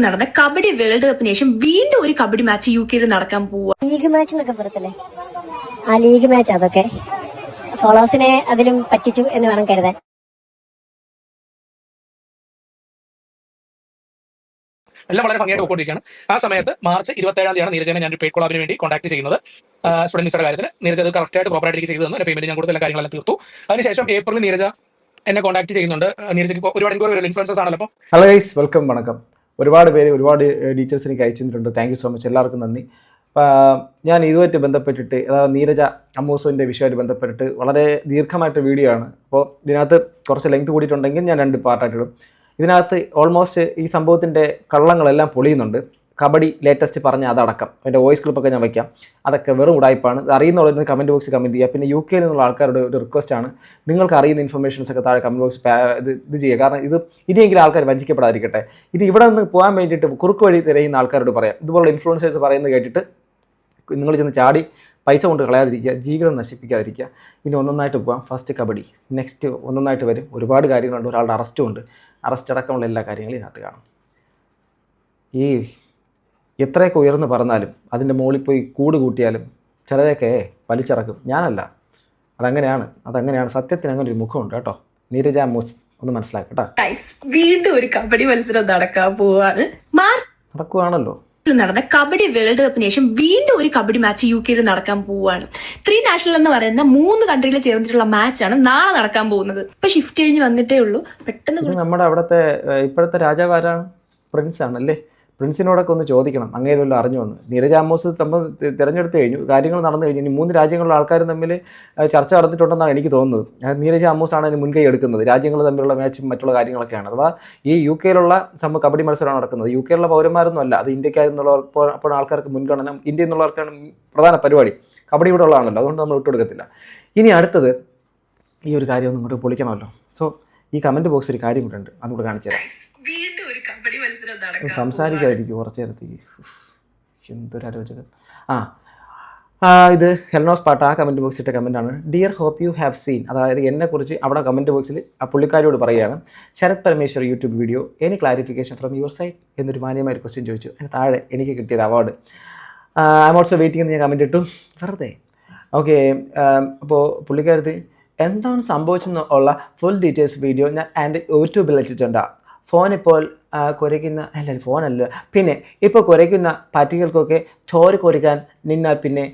നടന്ന കബഡി വേൾഡ് കപ്പിന് ശേഷം വീണ്ടും ഒരു കബഡി മാച്ച് UK നടക്കാൻ പോവുക. ലീഗ് മാച്ച് എന്നൊക്കെ പറയത്തില്ലേ, ആ ലീഗ് മാച്ച് അതൊക്കെ ഫോളോവേഴ്സിനെ അതിലും പറ്റിച്ചു എന്ന് വേണം കരുതാൻ. എല്ലാം വളരെ ഭംഗിയായിട്ട് പോയിക്കൊണ്ടിരിക്കുകയാണ്. ആ സമയത്ത് മാർച്ച് 27-ാം തീയതിയാണ് നീരജനെ ഞാൻ പെയ്ഡ് കോളാബിന് വേണ്ടി കോൺടാക്ട് ചെയ്യുന്നത്. സ്റ്റുഡന്റ് വിസയുടെ കാര്യത്തിൽ നീരജ് അത് കറക്റ്റായിട്ട് പ്രോപ്പറായിട്ട് ചെയ്തു തന്നു. പേയ്മെന്റ് ഞാൻ കൊടുത്ത എല്ലാ കാര്യങ്ങളെല്ലാം തീർത്തു. അതിനുശേഷം ഏപ്രിൽ നീരജ എന്നെ കോൺടാക്ട് ചെയ്യുന്നുണ്ട്. നീരജയ്ക്ക് ഒരുപാട് എൻക്വയറി ഇൻഫ്ലുവൻസേഴ്സ് ആണല്ലോ. അപ്പോൾ ഹലോ ഗൈസ്, വെൽക്കം, വണക്കം. ഒരുപാട് പേര് ഒരുപാട് ഡീറ്റെയിൽസ് എനിക്ക് അയച്ചു തന്നിട്ടുണ്ട്. താങ്ക് യു സോ മച്ച്, എല്ലാവർക്കും നന്ദി. ഞാൻ ഇതുമായിട്ട് ബന്ധപ്പെട്ടിട്ട്, അതായത് നീരജ അമ്മൂസുവിൻ്റെ വിഷയമായിട്ട് ബന്ധപ്പെട്ടിട്ട് വളരെ ദീർഘമായിട്ട് വീഡിയോ ആണ്. അപ്പോൾ ഇതിനകത്ത് കുറച്ച് ലെങ്ത് കൂടിയിട്ടുണ്ടെങ്കിൽ ഞാൻ 2 പാർട്ടായിട്ടിടും. ഇതിനകത്ത് ഓൾമോസ്റ്റ് ഈ സംഭവത്തിൻ്റെ കള്ളങ്ങളെല്ലാം പൊളിയുന്നുണ്ട്. കബഡി ലേറ്റസ്റ്റ് പറഞ്ഞ അതടക്കം അതിൻ്റെ വോയിസ് ക്ലിപ്പൊക്കെ ഞാൻ വയ്ക്കാം. അതൊക്കെ വെറും ഉടായ്പാണ്. ഇത് അറിയുന്നവരൊന്ന് കമൻറ്റ് ബോക്സിൽ കമൻറ്റ് ചെയ്യുക. പിന്നെ UK നിന്നുള്ള ആൾക്കാരുടെ ഒരു റിക്വസ്റ്റാണ്, നിങ്ങൾക്ക് അറിയുന്ന ഇൻഫർമേഷൻസ് ഒക്കെ താഴെ കമൻറ്റ് ബോക്സ് ഇത് ചെയ്യുക. കാരണം ഇത് ഇനിയെങ്കിലും ആൾക്കാർ വഞ്ചിക്കപ്പെടാതിരിക്കട്ടെ. ഇത് ഇവിടെ നിന്ന് പോകാൻ വേണ്ടിയിട്ട് കുറുക്ക് വഴി തിരയുന്ന ആൾക്കാരോട് പറയാം, ഇതുപോലുള്ള ഇൻഫ്ലുവൻസേഴ്സ് പറയുന്നത് കേട്ടിട്ട് നിങ്ങൾ ചെന്ന് ചാടി പൈസ കൊണ്ട് കളയാതിരിക്കുക, ജീവിതം നശിപ്പിക്കാതിരിക്കുക. ഇനി ഒന്നൊന്നായിട്ട് പോകാം. ഫസ്റ്റ് കബഡി, നെക്സ്റ്റ് ഒന്നൊന്നായിട്ട് വരും. ഒരുപാട് കാര്യങ്ങളുണ്ട്. ഒരാളുടെ അറസ്റ്റും ഉണ്ട്. അറസ്റ്റ് അടക്കമുള്ള എല്ലാ കാര്യങ്ങളും ഇതിനകത്ത് കാണും. ഈ എത്രയൊക്കെ ഉയർന്ന് പറഞ്ഞാലും അതിൻ്റെ മുകളിൽ പോയി കൂട് കൂട്ടിയാലും ചിലരൊക്കെ വലിച്ചിറക്കും. ഞാനല്ല, അതങ്ങനെയാണ്. സത്യത്തിന് അങ്ങനെ ഒരു മുഖമുണ്ട് കേട്ടോ. നീരജ അമ്മൂസ് ഒന്ന് മനസ്സിലാക്കട്ടോ. വീണ്ടും ഒരു കബഡി മത്സരം നടക്കാൻ പോവാണ്. നടക്കുവാണല്ലോ. നടന്ന കബഡി വേൾഡ് കപ്പിന് ശേഷം വീണ്ടും ഒരു കബഡി മാച്ച് UK നടക്കാൻ പോവുകയാണ്. 3 നാഷണൽ എന്ന് പറയുന്ന 3 കൺട്രികൾ ചേർന്നിട്ടുള്ള മാച്ചാണ് നാളെ നടക്കാൻ പോകുന്നത്. ഇപ്പൊ ഷിഫ്റ്റ് കഴിഞ്ഞ് വന്നിട്ടേ ഉള്ളൂ. പെട്ടെന്ന് നമ്മുടെ അവിടുത്തെ ഇപ്പോഴത്തെ രാജാവ് ആരാണ്? പ്രിൻസ് ആണല്ലേ. പ്രിൻസിനോടൊക്കെ ഒന്ന് ചോദിക്കണം, അങ്ങനെ വല്ലതും അറിഞ്ഞു വന്ന്. നീരജ അമ്മൂസ് തമ്മിൽ തിരഞ്ഞെടുത്ത് കഴിഞ്ഞു, കാര്യങ്ങൾ നടന്നു കഴിഞ്ഞു. ഇനി 3 രാജ്യങ്ങളിലുള്ള ആൾക്കാർ തമ്മിൽ ചർച്ച നടന്നിട്ടുണ്ടെന്നാണ് എനിക്ക് തോന്നുന്നത്. നീരജ അമ്മൂസാണ് അതിന് മുൻകൈ എടുക്കുന്നത്. രാജ്യങ്ങൾ തമ്മിലുള്ള മാച്ചും മറ്റുള്ള കാര്യങ്ങളൊക്കെയാണ്. അഥവാ ഈ UK കബഡി മത്സരമാണ് നടക്കുന്നത്. UK പൗരന്മാരൊന്നും അല്ല, അത് ഇന്ത്യക്കാരെന്നുള്ള ആൾക്കാർക്ക് മുൻഗണന. ഇന്ത്യ എന്നുള്ളവർക്കാണ് പ്രധാന പരിപാടി. കബഡി ഇവിടെ ഉള്ളതാണല്ലോ, അതുകൊണ്ട് നമ്മൾ വിട്ടുകൊടുക്കത്തില്ല. ഇനി അടുത്തത് ഈ ഒരു കാര്യം ഒന്നും ഇങ്ങോട്ട് പൊളിക്കണമല്ലോ. സോ ഈ കമൻറ്റ് ബോക്സ് ഒരു കാര്യം കൂടെ ഉണ്ട്, അതുകൂടെ കാണിച്ചു തരാം. സംസാരിക്കാതിരിക്കും കുറച്ച് നേരത്തേക്ക്. എന്തൊരു അരോചകം. ഇത് ഹെൽനോസ് പാട്ട് ആ കമൻറ്റ് ബോക്സിൽ ഇട്ട കമൻറ്റാണ്. Dear hope you have seen, അതായത് എന്നെക്കുറിച്ച് അവിടെ കമൻറ്റ് ബോക്സിൽ ആ പുള്ളിക്കാരിയോട് പറയുകയാണ്, Sarath Parameswar YouTube video, any clarification from your side എന്നൊരു മാന്യമായ ക്വസ്റ്റ്യൻ ചോദിച്ചു. അതിന് താഴെ എനിക്ക് കിട്ടിയൊരു award. I am also waiting എന്ന് ഞാൻ കമൻറ്റ് ഇട്ടു, വെറുതെ. ഓക്കെ, അപ്പോൾ പുള്ളിക്കാരത്ത് എന്താണ് സംഭവിച്ചെന്നുള്ള ഫുൾ ഡീറ്റെയിൽസ് വീഡിയോ ഞാൻ എൻ്റെ യൂട്യൂബിൽ വെച്ചിട്ടുണ്ട്. ഫോണിപ്പോൾ കുരയ്ക്കുന്ന ഫോണല്ല, പിന്നെ ഇപ്പോൾ കുരയ്ക്കുന്ന പാർട്ടികൾക്കൊക്കെ ചോറ് കുരയ്ക്കാൻ നിന്നാൽ പിന്നെ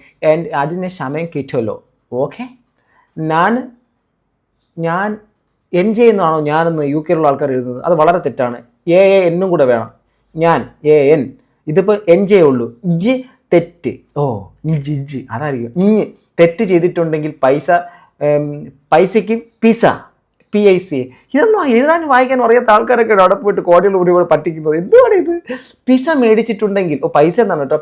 അതിന് സമയം കിട്ടുമല്ലോ. ഓക്കെ, ഞാൻ NJ എന്നാണോ ഞാനെന്ന് UK ആൾക്കാർ എഴുതുന്നത്? അത് വളരെ തെറ്റാണ്. AN കൂടെ വേണം. ഞാൻ AN, ഇതിപ്പോൾ NJ ഉള്ളൂ. ജി തെറ്റ്. ജി അതായിരിക്കും. തെറ്റ് ചെയ്തിട്ടുണ്ടെങ്കിൽ പൈസയ്ക്ക് പിസ, PIC. ഇതൊന്നും എഴുതാനും വായിക്കാനും അറിയാത്ത ആൾക്കാരൊക്കെ അവിടെ പോയിട്ട് കോടികൾ കൂടി പറ്റിക്കുന്നത്. എന്തുവാണ് ഇത്? പിസ മേടിച്ചിട്ടുണ്ടെങ്കിൽ പൈസ എന്നാണ് കേട്ടോ.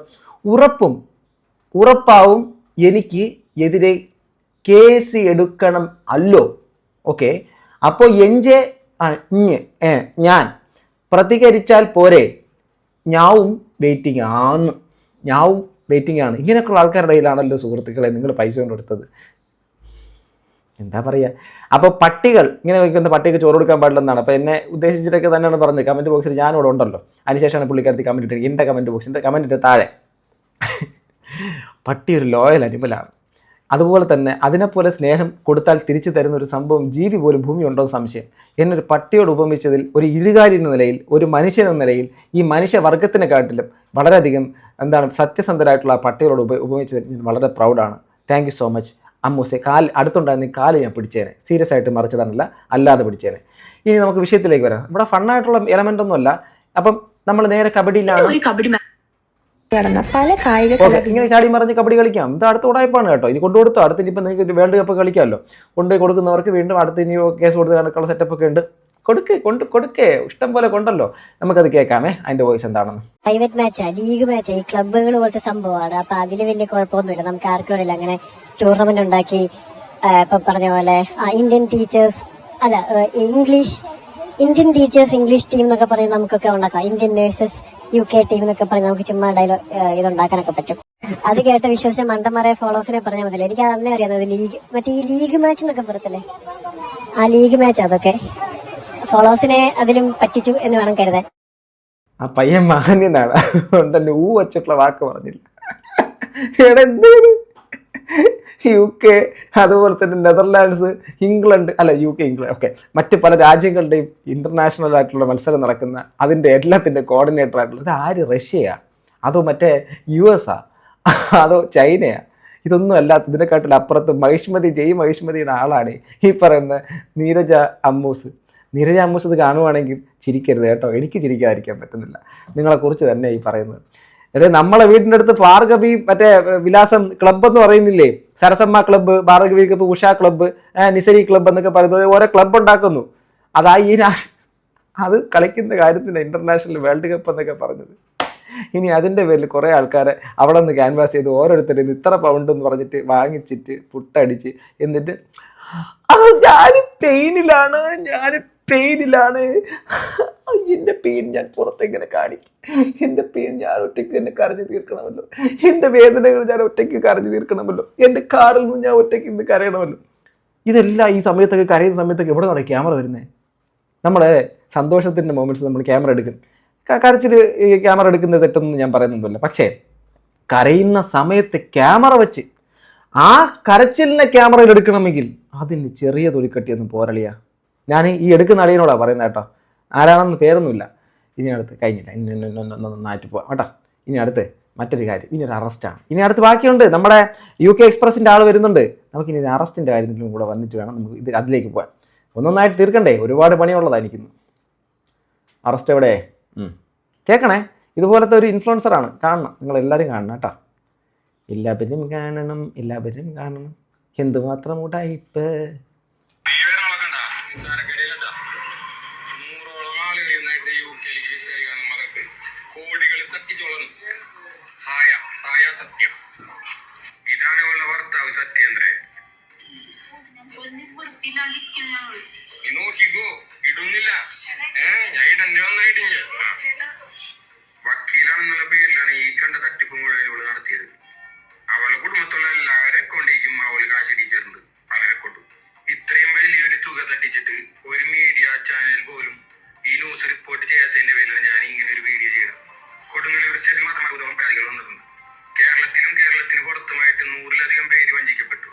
ഉറപ്പാവും എനിക്ക് എതിരെ കേസ് എടുക്കണം അല്ലോ. ഓക്കെ, അപ്പോൾ ഞാൻ പ്രതികരിച്ചാൽ പോരെ? ഞാവും വെയിറ്റിംഗ് ആണ്. ഇങ്ങനെയൊക്കെയുള്ള ആൾക്കാരുടെ ഇടയിലാണല്ലോ സുഹൃത്തുക്കളെ നിങ്ങൾ പൈസ കൊണ്ട് കൊടുത്തത്. എന്താ പറയുക. അപ്പോൾ പട്ടികൾ ഇങ്ങനെ വയ്ക്കുന്ന പട്ടിക്ക് ചോറ് കൊടുക്കാൻ പാടില്ലെന്നാണ്. അപ്പോൾ എന്നെ ഉദ്ദേശിച്ചിട്ടൊക്കെ തന്നെയാണ് പറഞ്ഞത്. കമൻറ്റ് ബോക്സിൽ ഞാനിവിടെ ഉണ്ടല്ലോ. അതിനുശേഷമാണ് പുള്ളിക്കാരത്തി കമൻറ്റ് ഇട്ടത്. എൻ്റെ കമൻറ്റ് ബോക്സിൻ്റെ കമൻറ്റിൻ്റെ താഴെ പട്ടി ഒരു ലോയൽ അനിമലാണ്. അതുപോലെ തന്നെ അതിനെപ്പോലെ സ്നേഹം കൊടുത്താൽ തിരിച്ചു തരുന്ന ഒരു സംഭവം ജീവി പോലും ഭൂമി ഉണ്ടോ എന്ന് സംശയം. എന്നൊരു പട്ടിയോട് ഉപമിച്ചതിൽ ഒരു ഇരുകാലി എന്ന നിലയിൽ, ഒരു മനുഷ്യൻ എന്ന നിലയിൽ, ഈ മനുഷ്യവർഗത്തിനെക്കാട്ടിലും വളരെയധികം സത്യസന്ധരായിട്ടുള്ള പട്ടികളോട് ഉപമിച്ചതിൽ ഞാൻ വളരെ പ്രൗഡാണ്. താങ്ക് യു സോ മച്ച് അമ്മൂസെ. അടുത്തുണ്ടായിരുന്ന കാല് ഞാൻ പിടിച്ചേനെ. സീരിയസ് ആയിട്ട് മറിച്ചതല്ല, അല്ലാതെ പിടിച്ചേനെ. ഇനി നമുക്ക് വിഷയത്തിലേക്ക് വരാം. ഇവിടെ ഫണ്ണായിട്ടുള്ള എലമെൻ്റ് ഒന്നും അല്ല. അപ്പം നമ്മൾ നേരെ കബഡിയിലാണ്. ഇങ്ങനെ ചാടി മറിഞ്ഞ് കബഡി കളിക്കാം. ഇത് അടുത്ത ഉടായ്പാണ് കേട്ടോ. ഇനി കൊണ്ടുകൊടുത്തോ, അടുത്ത് ഇനിയിപ്പോൾ നിങ്ങൾക്ക് വേൾഡ് കപ്പ് കളിക്കാമല്ലോ. കൊണ്ടുപോയി കൊടുക്കുന്നവർക്ക് വീണ്ടും അടുത്ത് ഇനി കേസ് കൊടുത്ത് കണക്കുള്ള സെറ്റപ്പൊക്കെ ഉണ്ട്. കൊടുക്കേ ഇഷ്ടം പോലെ കൊണ്ടല്ലോ. നമുക്കത് കേൾക്കാമേ അതിന്റെ വോയിസ് എന്താണെന്ന്. പ്രൈവറ്റ് മാച്ചാ, ലീഗ് മാച്ചാ, ഈ ക്ലബ്ബുകൾ പോലത്തെ സംഭവമാണ്. അപ്പൊ അതിൽ വലിയ കുഴപ്പമൊന്നുമില്ല. നമുക്ക് ആർക്കും അറിയില്ല. അങ്ങനെ ടൂർണമെന്റ് ഉണ്ടാക്കി ഇപ്പൊ പറഞ്ഞ പോലെ ഇന്ത്യൻ ടീച്ചേഴ്സ് ഇംഗ്ലീഷ് ടീം എന്നൊക്കെ പറഞ്ഞ് നമുക്കൊക്കെ ഉണ്ടാക്കാം. ഇന്ത്യൻ നേഴ്സസ് UK ടീം എന്നൊക്കെ പറഞ്ഞ് നമുക്ക് ചുമ്മാ ഇതുണ്ടാക്കാനൊക്കെ പറ്റും. അത് കേട്ട് വിശ്വസിച്ച മണ്ടന്മാരെ ഫോളോവേഴ്സിനെ പറഞ്ഞാൽ മതില്ല. എനിക്ക് അന്നേ അറിയാവുന്നത് ഈ ലീഗ് മാച്ച് എന്നൊക്കെ പറയത്തില്ലേ, ആ ലീഗ് മാച്ച് അതൊക്കെ ഫോളോവേഴ്സിനെ അതിലും പറ്റിച്ചു എന്ന് വേണം കരുതാൻ. ആ പയ്യൻ മാന്യനാണ്, അതുകൊണ്ട് ഊ വച്ചിട്ടുള്ള വാക്ക് പറഞ്ഞില്ല. എടാ എന്തേലും UK, അതുപോലെ തന്നെ നെതർലാൻഡ്സ്, ഇംഗ്ലണ്ട്, അല്ല UK, ഇംഗ്ലണ്ട്, ഓക്കെ, മറ്റ് പല രാജ്യങ്ങളുടെയും ഇന്റർനാഷണൽ ആയിട്ടുള്ള മത്സരം നടക്കുന്ന അതിൻ്റെ എല്ലാത്തിൻ്റെ കോർഡിനേറ്റർ ആയിട്ടുള്ള ഇത് ആര്? റഷ്യയാ? അതോ മറ്റേ US അതോ ചൈനയാ? ഇതൊന്നും അല്ലാത്ത ഇതിനെക്കാട്ടിൽ അപ്പുറത്ത് മഹിഷ്മതിയുടെ ആളാണ് ഈ പറയുന്ന നീരജ അമ്മൂസ്. നീരജ അമ്മൂസ് ഇത് കാണുവാണെങ്കിൽ ചിരിക്കരുത് കേട്ടോ, എനിക്ക് ചിരിക്കാതിരിക്കാൻ പറ്റുന്നില്ല. നിങ്ങളെക്കുറിച്ച് തന്നെ ഈ പറയുന്നത്. അതെ, നമ്മളെ വീടിൻ്റെ അടുത്ത് ഭാർഗവി മറ്റേ വിലാസം ക്ലബ്ബ് എന്ന് പറയുന്നില്ലേ, Sarasamma club, Bhargavi club, Usha club, Nisari club എന്നൊക്കെ പറയുന്നത് ഓരോ ക്ലബ്ബ് ഉണ്ടാക്കുന്നു. അതായി അത് കളിക്കുന്ന കാര്യത്തിന് ഇന്റർനാഷണൽ വേൾഡ് കപ്പ് എന്നൊക്കെ പറഞ്ഞത്. ഇനി അതിൻ്റെ പേരിൽ കുറേ ആൾക്കാരെ അവിടെ നിന്ന് ക്യാൻവാസ് ചെയ്ത് ഓരോരുത്തരും ഇത്ര പൗണ്ട് എന്ന് പറഞ്ഞിട്ട് വാങ്ങിച്ചിട്ട് പുട്ടടിച്ച് എന്നിട്ട് ഞാൻ പെയിനിലാണ് എൻ്റെ പെയിൻ ഞാൻ പുറത്തെങ്ങനെ കാണിക്കും, എൻ്റെ പെയിൻ ഞാൻ ഒറ്റയ്ക്ക് തന്നെ കരഞ്ഞു തീർക്കണമല്ലോ, എൻ്റെ വേദനകൾ ഞാൻ ഒറ്റയ്ക്ക് കരഞ്ഞു തീർക്കണമല്ലോ, എൻ്റെ കാറിൽ നിന്ന് ഞാൻ ഒറ്റയ്ക്ക് ഇന്ന് കരയണമല്ലോ. ഇതെല്ലാം ഈ സമയത്തൊക്കെ കരയുന്ന സമയത്തൊക്കെ എവിടെ നിന്നാണ് ക്യാമറ വരുന്നത്? നമ്മളെ സന്തോഷത്തിൻ്റെ മൊമെൻറ്റ്സ് നമ്മൾ ക്യാമറ എടുക്കും. കരച്ചിൽ ക്യാമറ എടുക്കുന്നത് തെറ്റൊന്നും ഞാൻ പറയുന്നൊന്നുമില്ല. പക്ഷേ കരയുന്ന സമയത്ത് ക്യാമറ വെച്ച് ആ കരച്ചിലിനെ ക്യാമറയിൽ എടുക്കണമെങ്കിൽ അതിന് ചെറിയ തൊലിക്കട്ടിയൊന്നും പോരളിയാ. ഞാൻ ഈ എടുക്കുന്ന അളിയനോടാണ് പറയുന്നത് കേട്ടോ, ആരാണെന്ന് പേരൊന്നുമില്ല. ഇനി അടുത്ത് കഴിഞ്ഞില്ല, ഇനി നന്നായിട്ട് പോവാം കേട്ടോ. ഇനി അടുത്ത് മറ്റൊരു കാര്യം, ഇനി ഒരു അറസ്റ്റാണ്. ഇനി അടുത്ത് ബാക്കിയുണ്ട്, നമ്മുടെ UK എക്സ്പ്രസിൻ്റെ ആൾ വരുന്നുണ്ട്. നമുക്കിനി ഒരു അറസ്റ്റിൻ്റെ കാര്യത്തിലും കൂടെ വന്നിട്ട് വേണം നമുക്ക് ഇത് അതിലേക്ക് പോകാൻ. ഒന്നൊന്നായിട്ട് തീർക്കണ്ടേ, ഒരുപാട് പണിയുള്ളതാണ് എനിക്കിന്ന്. അറസ്റ്റ് എവിടെ? കേൾക്കണേ, ഇതുപോലത്തെ ഒരു ഇൻഫ്ലുവൻസറാണ്, കാണണം, നിങ്ങളെല്ലാവരും കാണണം കേട്ടോ. എല്ലാവരും കാണണം. എന്തുമാത്രം കൂട്ടായിപ്പ്. വക്കീലാണെന്നുള്ള പേരിലാണ് ഈ കണ്ട തട്ടിപ്പ് മുഴുവൻ ഇവള് നടത്തിയത്. അവളുടെ കുടുംബത്തുള്ള എല്ലാവരെ കൊണ്ടേക്കും അവള് കാശിടിച്ചിട്ടുണ്ട്, പലരെ കൊണ്ടും. ഇത്രയും വലിയൊരു തുക തട്ടിച്ചിട്ട് ഒരു മീഡിയ ചാനൽ പോലും ഈ ന്യൂസ് റിപ്പോർട്ട് ചെയ്യാത്തതിന്റെ പേരിലാണ് ഞാൻ ഇങ്ങനെ ഒരു വീഡിയോ ചെയ്തത്. കൊടുങ്ങല്ലൂർ സ്റ്റേഷൻ മാത്രം 60ഓളം പരാതികൾ വന്നിട്ടുണ്ട്. കേരളത്തിന് പുറത്തുമായിട്ട് 100-ലധികം പേര് വഞ്ചിക്കപ്പെട്ടു.